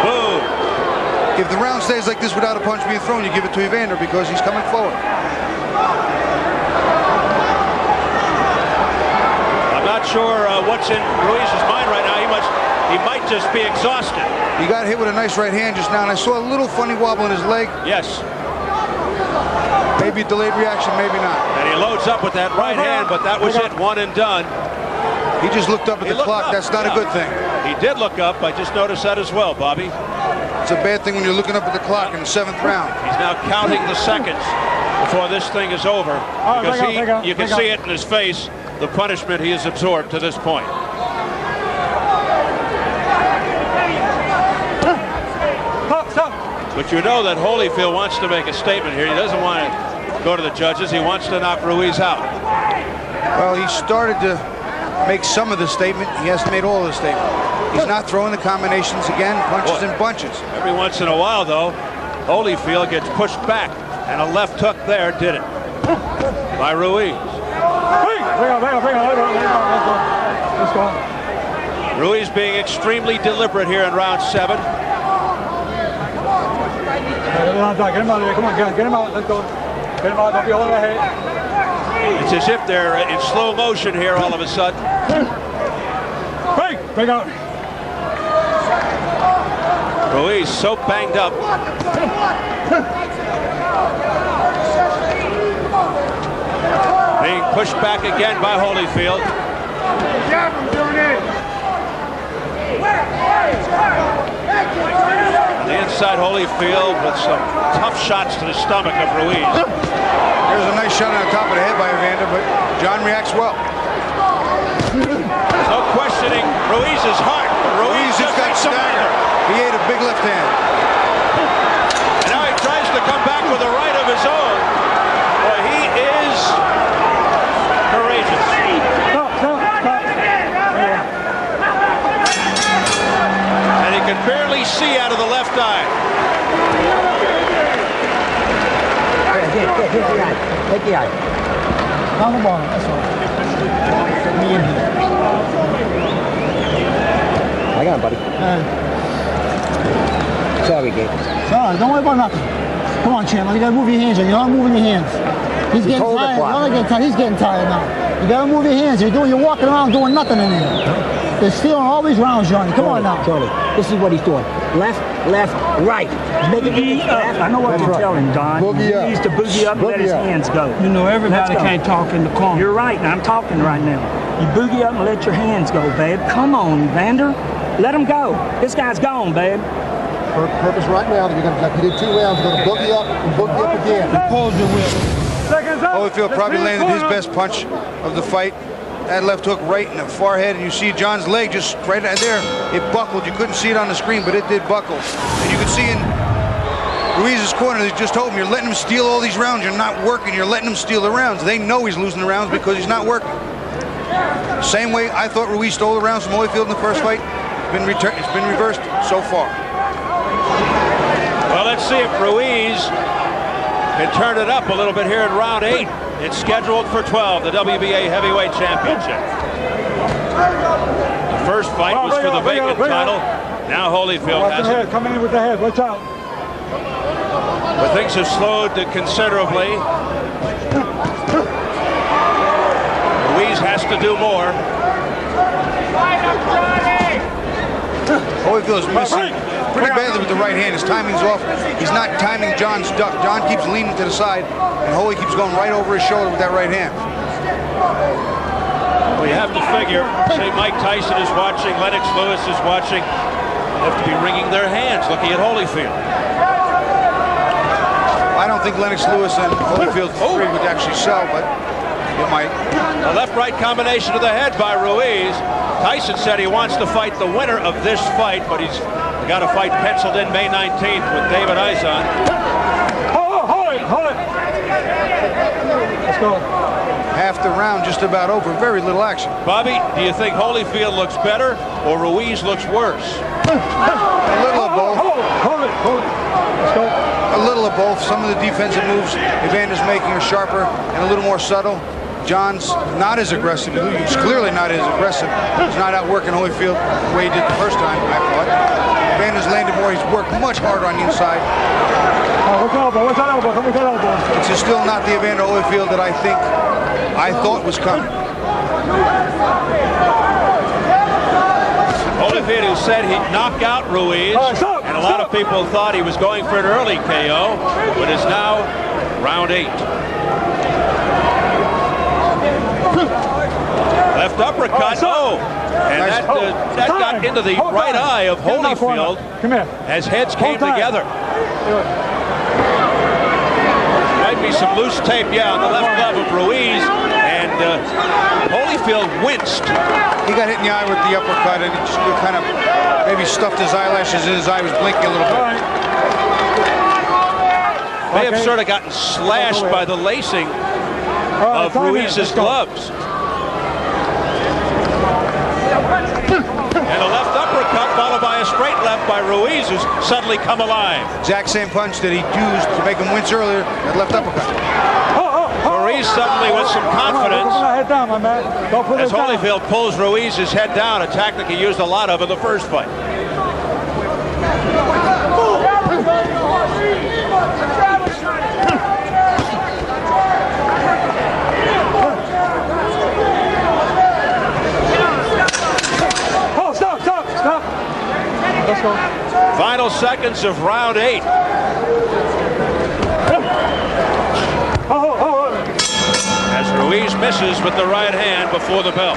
boo.
If the round stays like this without a punch being thrown, you give it to Evander because he's coming forward.
I'm not sure what's in Ruiz's mind right now. He might just be exhausted.
He got hit with a nice right hand just now, and I saw a little funny wobble in his leg.
Yes.
Maybe a delayed reaction, maybe not.
And he loads up with that right hand, but that was it, one and done.
He just looked up at the clock. That's not a good thing.
He did look up. I just noticed that as well, Bobby.
It's a bad thing when you're looking up at the clock in the 7th round.
He's now counting the seconds before this thing is over. Because you can see it in his face, the punishment he has absorbed to this point. But you know that Holyfield wants to make a statement here. He doesn't want to go to the judges. He wants to knock Ruiz out.
Well, he started to make some of the statement. He hasn't made all of the statement. He's not throwing the combinations again, punches and bunches.
Every once in a while, though, Holyfield gets pushed back, and a left hook there did it by Ruiz.
Let's go.
Ruiz being extremely deliberate here in round 7.
Get him out of there. Come on, get him out. Let's go. Get him out. Don't be holding that head.
It's as if they're in slow motion here all of a sudden.
Break out.
Ruiz so banged up. Being pushed back again by Holyfield. On the inside, Holyfield with some tough shots to the stomach of Ruiz.
There's a nice shot on the top of the head by Evander, but John reacts well.
There's no questioning Ruiz's heart. Ruiz
just got staggered. He ate a big left hand.
And now he tries to come back with a right of his own. Well, he is courageous. And he can barely see out of the left eye.
Take the eye. Take the eye.
On the ball, that's all. Me in here.
I got him, buddy. Sorry, Gabe.
Sorry, don't worry about nothing. Come on, champ. You gotta move your hands. You're not moving your hands. He's getting tired. You're not getting tired. He's getting tired now. You gotta move your hands. You're walking around doing nothing in there. They're stealing all these rounds, Johnny. Come on now.
Johnny, this is what he's doing. Left, left, right.
Boogie up. I know what you're telling Don. He needs to boogie up and let his hands go.
You know, everybody can't talk in the corner.
You're right, and I'm talking right now. You boogie up and let your hands go, babe. Come on, Evander. Let him go. This guy's gone, babe.
Purpose right now, you're gonna, like you did 2 rounds, you're gonna boogie up and boogie up again.
Pause your whip.
Holyfield probably landed his best punch of the fight. That left hook right in the forehead, and you see John's leg just right there. It buckled. You couldn't see it on the screen, but it did buckle. And you could see in Ruiz's corner, they just told him, you're letting him steal all these rounds. You're not working. You're letting him steal the rounds. They know he's losing the rounds because he's not working. Same way I thought Ruiz stole the rounds from Holyfield in the first fight. It's been reversed so far.
Well, let's see if Ruiz can turn it up a little bit here in round 8. It's scheduled for 12, the WBA Heavyweight Championship. The first fight was for the vacant title. Now Holyfield has it.
Coming in with the head, watch out.
But things have slowed considerably. Ruiz has to do more.
Holyfield's missing pretty badly with the right hand. His timing's off. He's not timing John's duck. John keeps leaning to the side, and Holy keeps going right over his shoulder with that right hand.
We have to figure, say Mike Tyson is watching, Lennox Lewis is watching. They have to be wringing their hands looking at Holyfield.
I don't think Lennox Lewis and Holyfield would actually sell, but it might.
A left-right combination to the head by Ruiz. Tyson said he wants to fight the winner of this fight, but he's got a fight penciled in May 19th with David Eisen.
Hold it. Let's go.
Half the round just about over. Very little action.
Bobby, do you think Holyfield looks better or Ruiz looks worse?
A little of both.
Hold it. Let's go.
A little of both. Some of the defensive moves Evander's making are sharper and a little more subtle. John's not as aggressive. He's clearly not as aggressive. He's not outworking Holyfield the way he did the first time, I thought. Evander's landed more. He's worked much harder on the inside.
What's that elbow?
It's just still not the Evander Holyfield that I thought was coming.
Holyfield, who said he'd knock out Ruiz, and a lot of people thought he was going for an early KO, but is now round 8. Left uppercut, and that got into the right eye of Holyfield as heads came together. Might be some loose tape, on the left glove of Ruiz, and Holyfield winced.
He got hit in the eye with the uppercut, and it just kind of maybe stuffed his eyelashes, and his eye was blinking a little bit.
May have sort of gotten slashed by the lacing of Ruiz's gloves. And a left uppercut followed by a straight left by Ruiz, who's suddenly come alive.
Exact same punch that he used to make him wince earlier, that left uppercut.
Ruiz suddenly with some confidence. As Holyfield pulls Ruiz's head down, a tactic he used a lot of in the first fight. final seconds of round 8. As Ruiz misses with the right hand before the bell.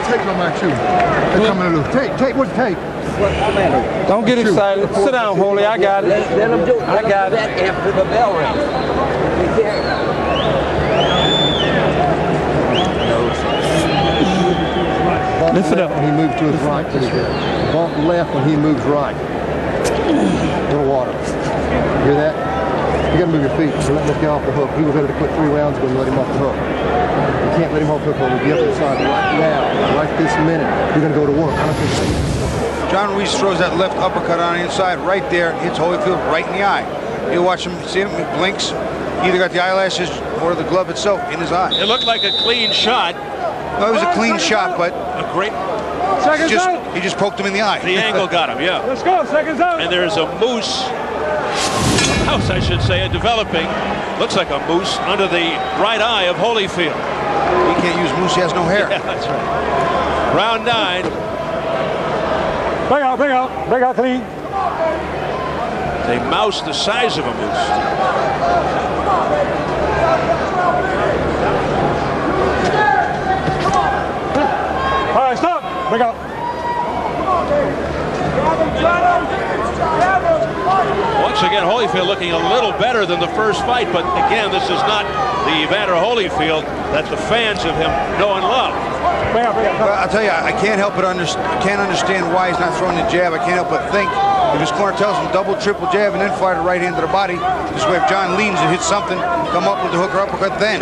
Take on my shoe. They're coming to lose. Take, what's take?
Don't get excited. Sit down, Holy. I got it.
Let him do it.
I got it.
After the bell rings.
Listen up.
When he moves to his right. Bump left when he moves right. Little water. Hear that? You got to move your feet. So let this guy off the hook. He was ready to quit 3 rounds ago and let him off the hook. You can't let him off the hook. We'll be up inside right now, right this minute. You're going to go to work. I don't think so.
John Ruiz throws that left uppercut on the inside right there, hits Holyfield right in the eye. You watch him, see him, he blinks. He either got the eyelashes or the glove itself in his eye.
It looked like a clean shot.
No, it was a clean shot, but
a great.
He just poked him in the eye.
The angle got him, yeah.
Let's go, seconds out.
And there's a moose, a mouse I should say, developing. Looks like a moose under the right eye of Holyfield.
He can't use moose, he has no hair.
Yeah, that's right. Round 9.
Bring out clean.
A mouse the size of a moose.
All right, stop. Bring out.
Once again, Holyfield looking a little better than the first fight, but again, this is not the Evander Holyfield that the fans of him know and love.
Well, I'll tell you, I can't help but can't understand why he's not throwing the jab. I can't help but think if his corner tells him double, triple jab and then fire the right hand to the body, this way if John leans and hits something, come up with the hook or uppercut then.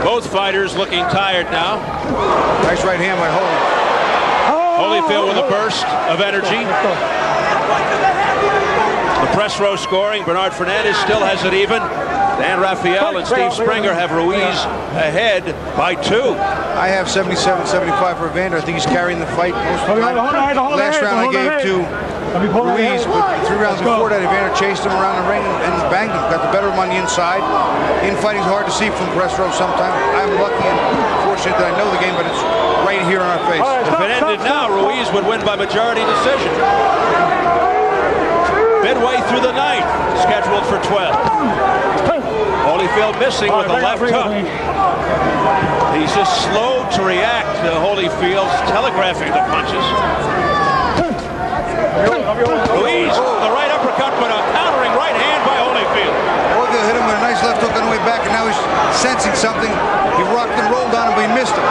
Both fighters looking tired now.
Nice right hand by Holy.
Holyfield with a burst of energy. The press row scoring. Bernard Fernandez still has it even. Dan Rafael and Steve Springer have Ruiz ahead by 2.
I have 77-75 for Evander. I think he's carrying the fight most of the time. Last round I gave to Ruiz, but 3 rounds before that, Evander chased him around the ring and banged him. Got the better of him on the inside. Infighting's hard to see from press row sometimes. I'm lucky and fortunate that I know the game, but it's right here on our face.
If it ended now, Ruiz would win by majority decision. Midway through the ninth, scheduled for 12. Holyfield missing with the left hook. He's just slow to react to Holyfield's telegraphing the punches. Ruiz, the right uppercut, but a countering right hand by Holyfield.
Holyfield hit him with a nice left hook on the way back, and now he's sensing something. He rocked and rolled on him, but he missed him.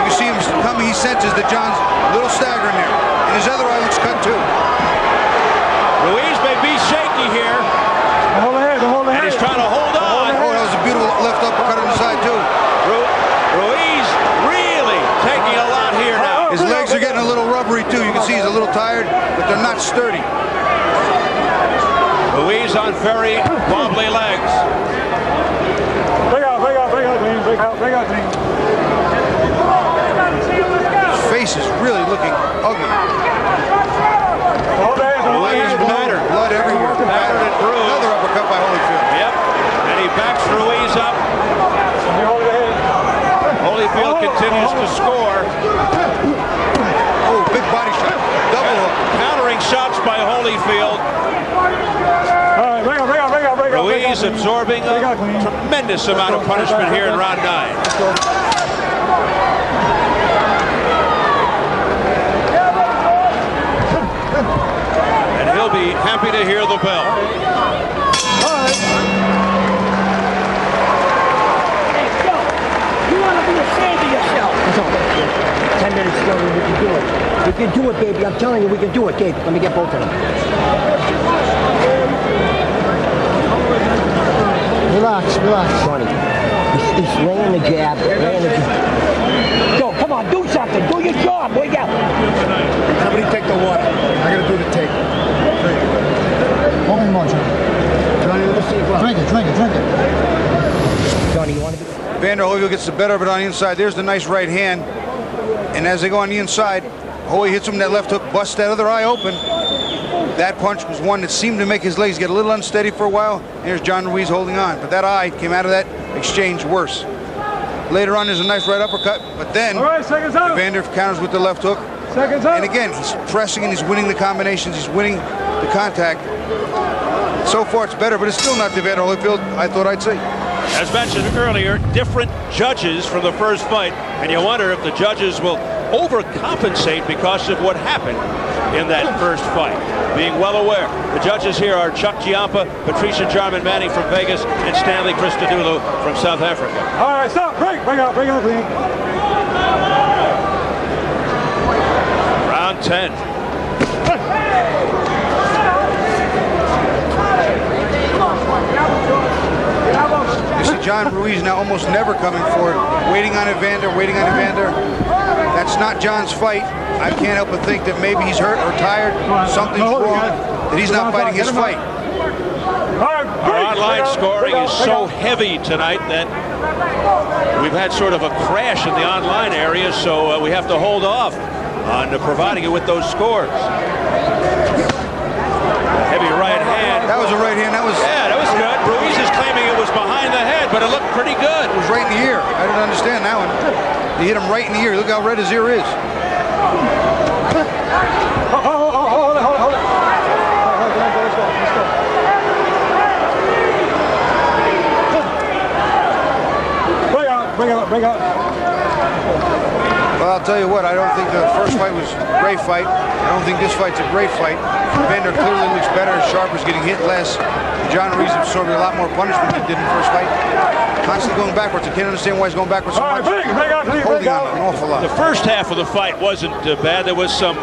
You see him coming, he senses that John's a little staggering there. And his other eye looks cut too.
Ruiz may be shaky here. And he's trying to hold on.
Oh, that was a beautiful left uppercut on the side too.
Ruiz really taking a lot here now.
His legs are getting a little rubbery too. You can see he's a little tired, but they're not sturdy.
Ruiz on very wobbly legs.
Bring out, clean.
His face is really looking ugly.
Ruiz battered.
Blood everywhere.
Battered and bruised.
Another uppercut by Holyfield.
Yep. And he backs Ruiz up. Holyfield continues to score.
Oh, big body shot. Double hook.
Countering shots by Holyfield. Ruiz absorbing a tremendous amount of punishment here in round 9. And he'll be happy to hear the bell.
You want to be ashamed of yourself. 10 minutes ago, we can do it. We can do it, baby. I'm telling you, we can do it, Gabe. Let me get both of them.
Relax.
Sonny, he's laying the jab, Go, come on, do something. Do your job. Wake up.
Somebody take the water. I gotta do the take.
Hold me more, Drink it.
Johnny, you want to be...
Evander Holyfield gets the better of it on the inside. There's the nice right hand. And as they go on the inside, Holy hits him that left hook, busts that other eye open. That punch was one that seemed to make his legs get a little unsteady for a while. Here's John Ruiz holding on. But that eye came out of that exchange worse. Later on, there's a nice right uppercut. But then, Evander counters with the left hook. And again, he's pressing and he's winning the combinations. He's winning the contact. So far, it's better, but it's still not the Evander Holyfield I thought I'd see.
As mentioned earlier, different judges from the first fight, and you wonder if the judges will overcompensate because of what happened in that first fight. Being well aware, the judges here are Chuck Giampa, Patricia Jarman Manning from Vegas, and Stanley Christodoulou from South Africa.
All right, stop, break out clean.
Round 10.
You see John Ruiz now almost never coming forward, waiting on Evander. That's not John's fight. I can't help but think that maybe he's hurt or tired, something's wrong, that he's not fighting his fight.
Our online scoring is so heavy tonight that we've had sort of a crash in the online area, so we have to hold off on providing you with those scores. Heavy right hand.
That was a right hand. That was
good. Ruiz is claiming it was behind the head, but it looked pretty good.
It was right in the ear. I didn't understand that one. He hit him right in the ear. Look how red his ear is.
Hold it. Let's go. Bring out.
Well, I'll tell you what, I don't think the first fight was a great fight. I don't think this fight's a great fight. Evander clearly looks better. Sharper's getting hit less. John Ruiz absorbing a lot more punishment than he did in the first fight. Constantly going backwards. I can't understand why he's going backwards so much. Holding on an awful lot.
The first half of the fight wasn't bad. There was some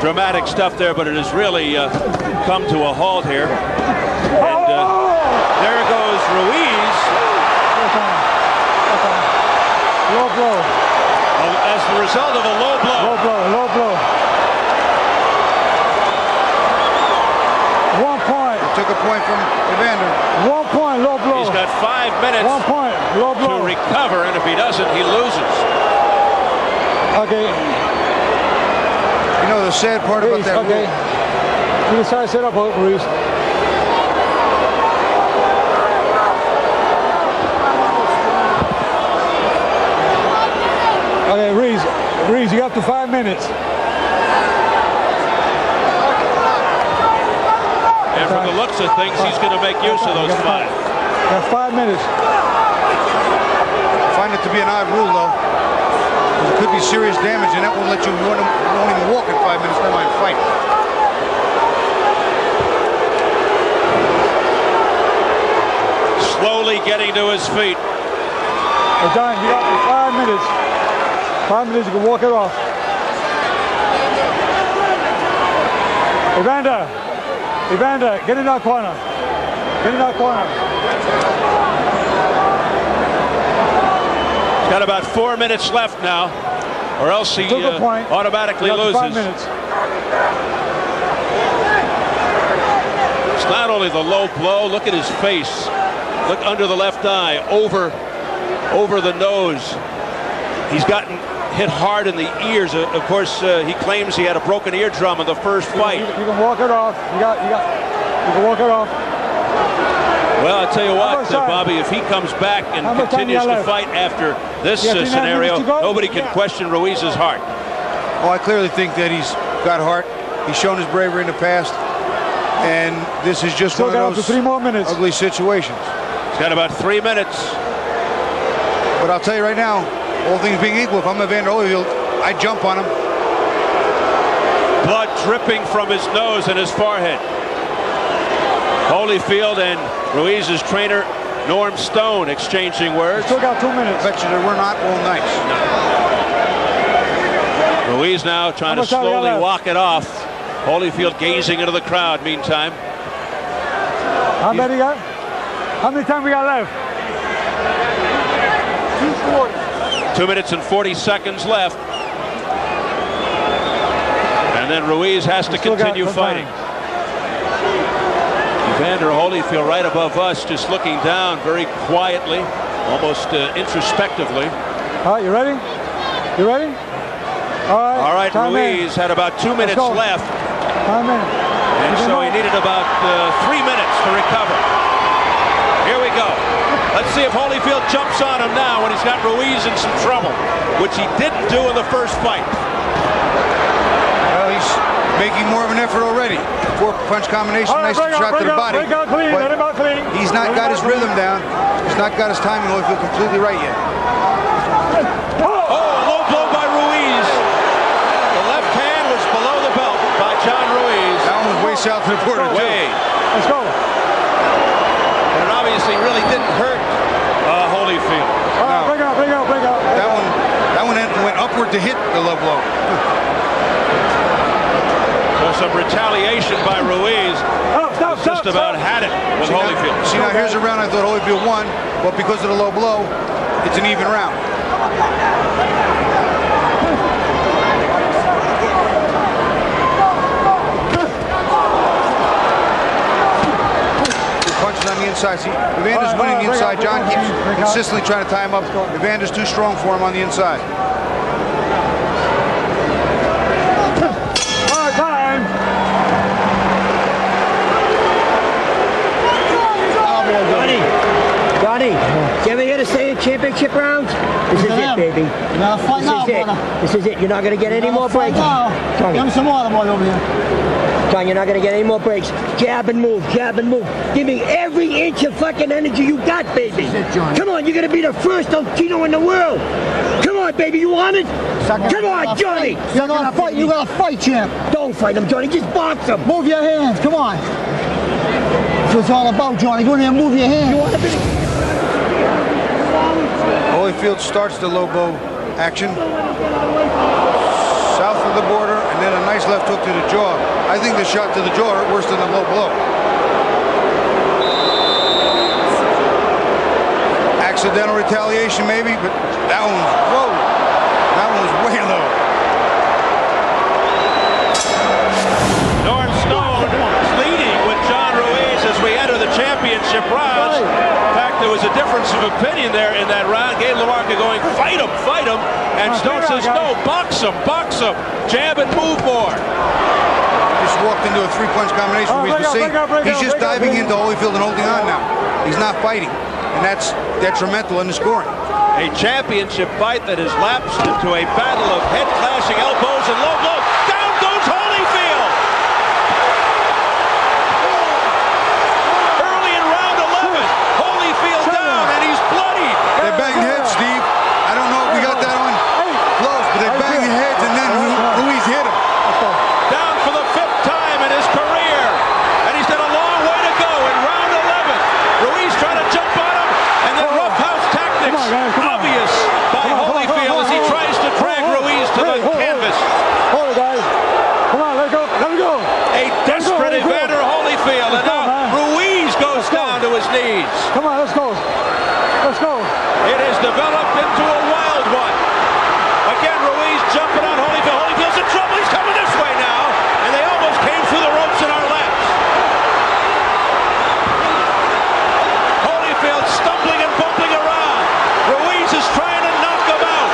dramatic stuff there, but it has really come to a halt here. And there goes Ruiz.
Low blow.
As the result of a low blow.
Low blow. 1 point.
Took a point from Evander.
1 point, low blow.
He's got 5 minutes
1 point, low blow.
to recover, and if he doesn't, he loses.
Okay.
You know the sad part about that rule.
You decide to set up, Ruiz. Okay, Ruiz, you got up to 5 minutes.
And from the looks of things, he's going to make use of those 5.
Got 5 minutes.
I find it to be an odd rule, though. There could be serious damage, and that won't let you won't even walk in 5 minutes, never mind fight.
Slowly getting to his feet.
Hey, John, you got 5 minutes. 5 minutes, you can walk it off. Evander, get in that corner.
He's got about 4 minutes left now, or else he automatically loses.
5 minutes.
It's not only the low blow, look at his face. Look under the left eye, over the nose. He's gotten hit hard in the ears. Of course, he claims he had a broken eardrum in the first fight.
You can walk it off. You can walk it off.
Well, I'll tell you what, Bobby, if he comes back and continues to fight after this scenario, nobody can question Ruiz's heart.
Oh, I clearly think that he's got heart. He's shown his bravery in the past, and this is just one of those
3 more minutes.
Ugly situations.
He's got about 3 minutes.
But I'll tell you right now, all things being equal, if I'm Evander Holyfield, I'd jump on him.
Blood dripping from his nose and his forehead. Holyfield and Ruiz's trainer, Norm Stone, exchanging words.
Still got 2 minutes.
I bet you that we're not all nice.
No. Ruiz now trying to slowly walk it off. Holyfield gazing into the crowd meantime.
How many got? How many time we got left?
2 minutes and 40 seconds left. And then Ruiz has to continue fighting. Evander Holyfield right above us, just looking down very quietly, almost introspectively.
All right, you ready? You ready?
All right, Ruiz had about 2 minutes left. And so he needed about 3 minutes to recover. Here we go. Let's see if Holyfield jumps on him now when he's got Ruiz in some trouble, which he didn't do in the first fight.
making more of an effort already. 4-punch combination, nice shot to the body. But he's not got his rhythm down. He's not got his timing Holyfield completely right yet.
Oh, low blow by Ruiz. The left hand was below the belt by John Ruiz.
That one was way south of the border, too.
Let's go. And it obviously really didn't hurt Holyfield.
No. That one went upward to hit the low blow.
So some retaliation by Ruiz. Just about had it with Holyfield.
See, now here's a round I thought Holyfield won, but because of the low blow, it's an even round. Punches on the inside. See, Evander's winning the inside. John keeps consistently trying to tie him up. Evander's too strong for him on the inside.
Johnny, did you ever hear the saying championship rounds? This is it, baby. This is it. You're not going to get any more breaks.
Give me some water, boy, over here.
John, you're not going to get any more breaks. Jab and move, jab and move. Give me every inch of fucking energy you got, baby. Come on, you're going to be the first Tino in the world. Come on, baby, you want it? Come on, Johnny.
You're going to fight. You're going to fight, champ.
Don't fight him, Johnny. Just box him.
Move your hands. Come on. That's what it's all about, Johnny. Go in there and move your hands.
Holyfield starts the low blow action. South of the border, and then a nice left hook to the jaw. I think the shot to the jaw hurt worse than the low blow. Accidental retaliation maybe, but that one was, whoa, that one was way low.
Norm Stone is leading with John Ruiz as we enter the championship rounds. In fact, there was a difference of opinion there in that round. Gabe LaMarca going, fight him, and Stone says, no, box him, jab and move more.
Just walked into a 3-punch combination. He's just diving into Holyfield and holding on now. He's not fighting, and that's detrimental in the scoring.
A championship fight that has lapsed into a battle of head-clashing elbows and low blows. Down goes Holyfield! Early in round 11, Holyfield down, and he's bloodied.
They banged heads, Steve. I don't know if we got that on close, but they banged heads, and then Ruiz hit him.
Down for the 5th time in his career, and he's got a long way to go in round 11. Ruiz trying to jump on him, and then roughhouse tactics obvious by Holyfield as he tries to drag Ruiz to the canvas.
Hold it, guys. Come on, let him go.
A desperate Evander Holyfield, and now Ruiz goes down to his knees.
Come on, let's go.
It has developed into a wild one. Again, Ruiz jumping on Holyfield. Holyfield's in trouble. He's coming this way now, and they almost came through the ropes in our laps. Holyfield stumbling and bumping around. Ruiz is trying to knock him out.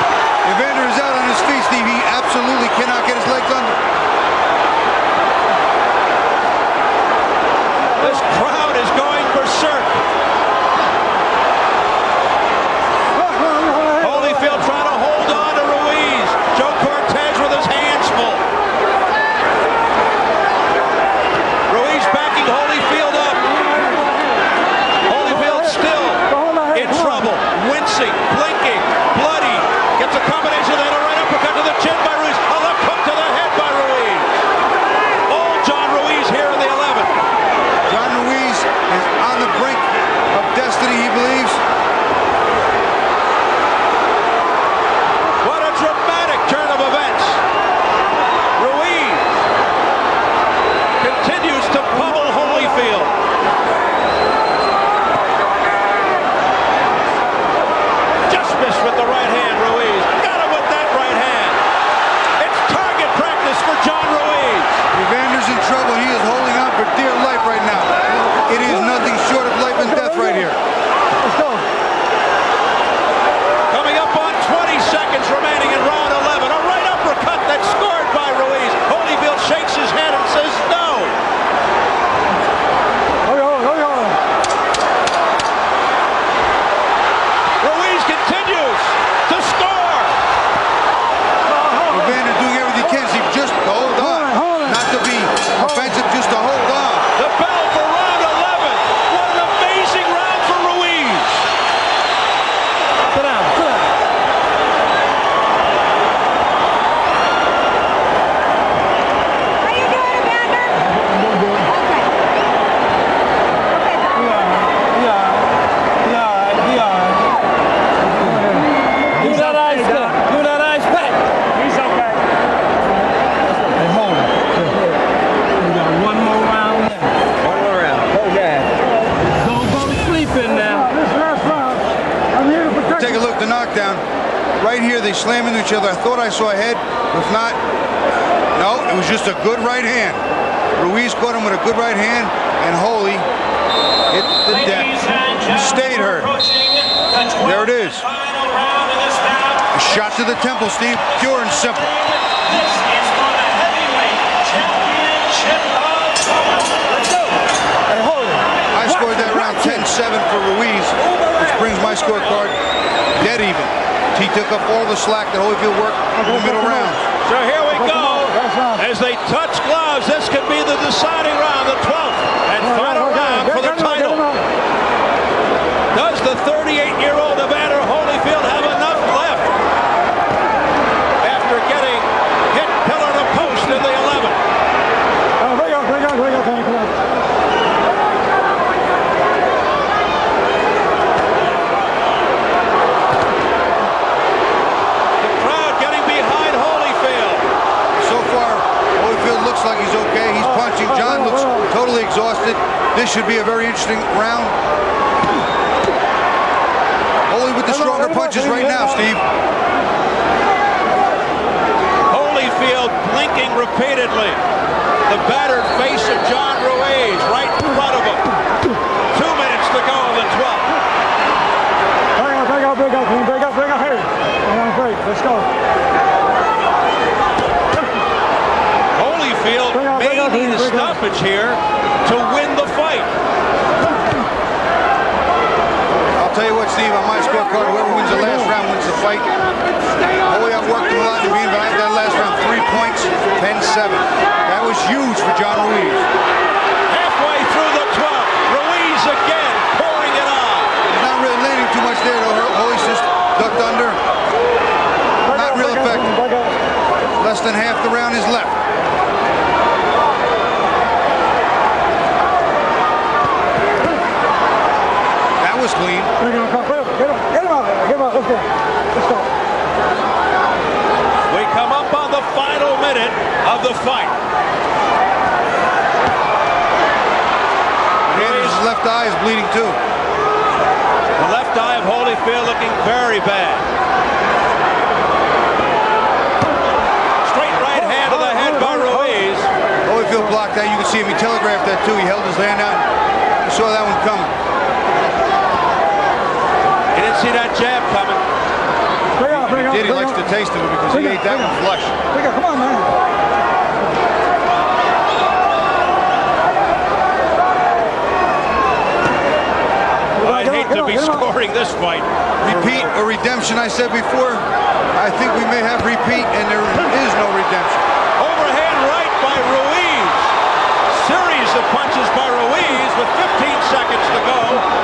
Evander is out on his feet, Steve. He absolutely cannot get his legs under.
This crowd is going berserk.
takedown. Right here, they slam into each other. I thought I saw a head. If not, no, it was just a good right hand. Ruiz caught him with a good right hand, and Holi hit the deck. Stayed hurt. There it is. A shot to the temple, Steve. Pure and simple.
This is for the heavyweight championship of
I scored that round 10-7 for Ruiz, which brings my scorecard dead even. He took up all the slack that Holyfield worked in the middle rounds.
So here we go. As they touch gloves, this could be the deciding round, the 12th and final round for the title. Does the 38-year-old Evander Holyfield have enough left after getting hit pillar to post in the 11th?
Looks like he's okay. He's punching. John looks totally exhausted. This should be a very interesting round. Holy with the stronger punches right now, Steve.
Holyfield blinking repeatedly. The battered face of John Ruiz right in front of him. 2 minutes to go in the 12th.
Bring up. Hey, let's go.
Holyfield may need a stoppage here to win the fight.
I'll tell you what, Steve, on my scorecard, whoever wins the last round wins the fight. Holy, I've worked him a lot in the beginning, but I have that last round 3 points, 10-7. That was huge for John Ruiz.
Halfway through the 12th, Ruiz again pouring it on.
He's not really landing too much there, though. Holy's just ducked under. Not real effective. Less than half the round is left. Was clean.
Get him out. Let's go.
We come up on the final minute of the fight.
His left eye is bleeding too.
The left eye of Holyfield looking very bad. Straight right hand to the head by Ruiz.
Holyfield blocked that. You can see him. He telegraphed that too. He held his hand out. You saw that one coming.
See that jab coming.
He likes to taste of it because he ate that one flush.
Come on, man.
I'd hate to be scoring this fight.
Repeat or redemption, I said before. I think we may have repeat, and there is no redemption.
Overhand right by Ruiz. Series of punches by Ruiz with 15 seconds to go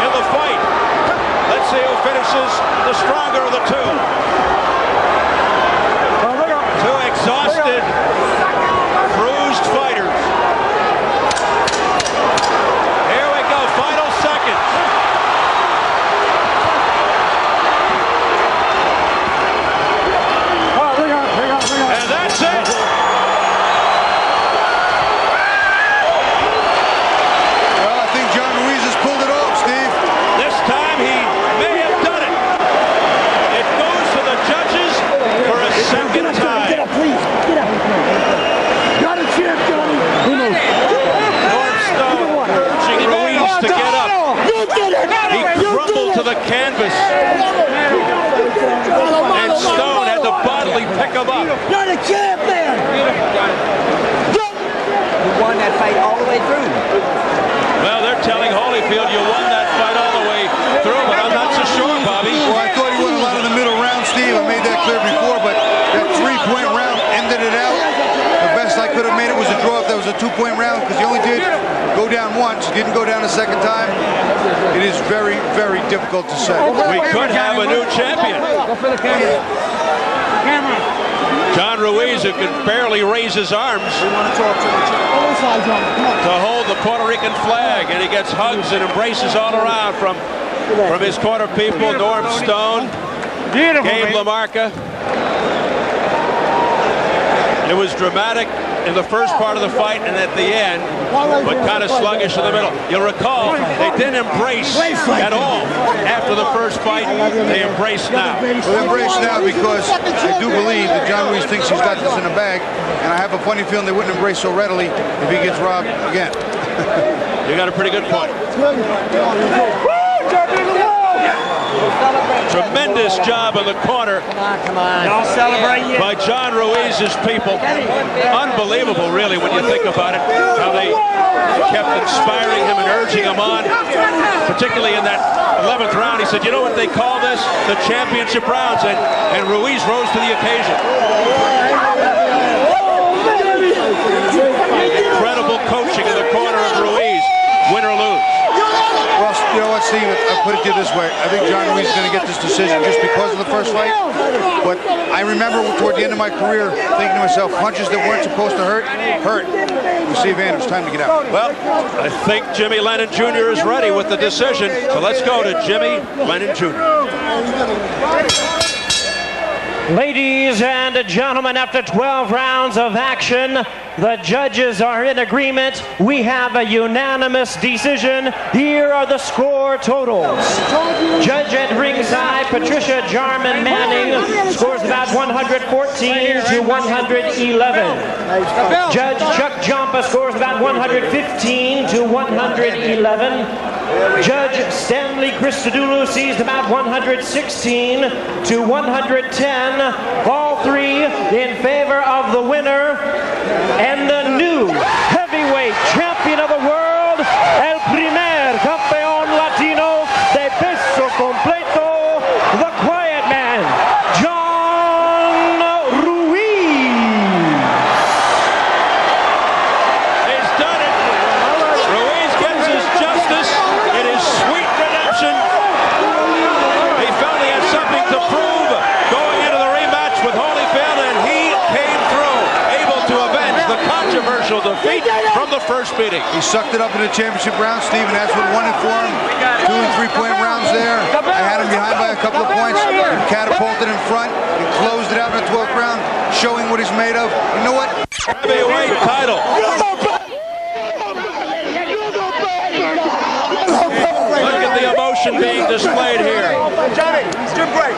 in the fight. Let's see who finishes the stronger of the two. Two exhausted, bruised fighters. Here we go, final seconds. And that's it.
Well, I think John Ruiz has pulled it off, Steve.
This time he may have done it. It goes to the judges for a second time.
Get up, please. Get up. Got a champ, Johnny.
Northstone urging Ruiz to get up. He crumbled to the canvas. And Stone had to bodily pick him up.
You're the champ, man.
You won that fight all the way through.
Well, they're telling Holyfield you won that fight all the way through, but I'm not so sure, Bobby.
Well, I thought he won a lot of the middle round, Steve. I made that clear before, but that 3-point round ended it out. The best I could have made it was a draw if that was a 2-point round, because he only did go down once. He didn't go down a second time. It is very, very difficult to say.
We could have a new champion.
Go for the camera.
John Ruiz, who can barely raise his arms to hold the Puerto Rican flag, and he gets hugs and embraces all around from his corner people, Norm Stone, Gabe LaMarca. It was dramatic in the first part of the fight, and at the end, but kind of sluggish in the middle. You'll recall they didn't embrace at all after the first fight. They embrace now.
Well, they embrace now because I do believe that John Ruiz thinks he's got this in the bag, and I have a funny feeling they wouldn't embrace so readily if he gets robbed again.
You got a pretty good point. Tremendous job in the corner by John Ruiz's people. Unbelievable, really, when you think about it, how they kept inspiring him and urging him on, particularly in that 11th round. He said, you know what they call this? The championship rounds, and Ruiz rose to the occasion. Incredible coaching in the corner of Ruiz, win or lose.
Well, you know what, Steve? I'll put it to you this way. I think John Ruiz is going to get this decision just because of the first fight. But I remember toward the end of my career thinking to myself, punches that weren't supposed to hurt. You see, Evander, it's time to get out.
Well, I think Jimmy Lennon Jr. is ready with the decision. So let's go to Jimmy Lennon Jr.
Ladies and gentlemen, after 12 rounds of action, the judges are in agreement. We have a unanimous decision. Here are the score totals. Judge at ringside, Patricia Jarman Manning, scores about 114 to 111. Judge Chuck Jompa scores about 115 to 111. Judge Stanley Christodoulou sees about 116 to 110. All three in favor of the winner and the new heavyweight champion of the world, el primer campeón latino de peso completo, the quiet man, John Ruiz.
He's done it. Ruiz gets his justice. It is sweet redemption. He felt he had something to prove going into the rematch with Holyfield, and he came through, able to avenge the controversial defeat from the first meeting.
He sucked it up in the championship round, Steve, and that's what won it for him. 2 and 3 point rounds there. I had him behind by a couple of points. He catapulted in front and closed it out in the 12th round, showing what he's made of. You know what?
Heavyweight title. Look at the emotion being displayed here.
Johnny, it's your break.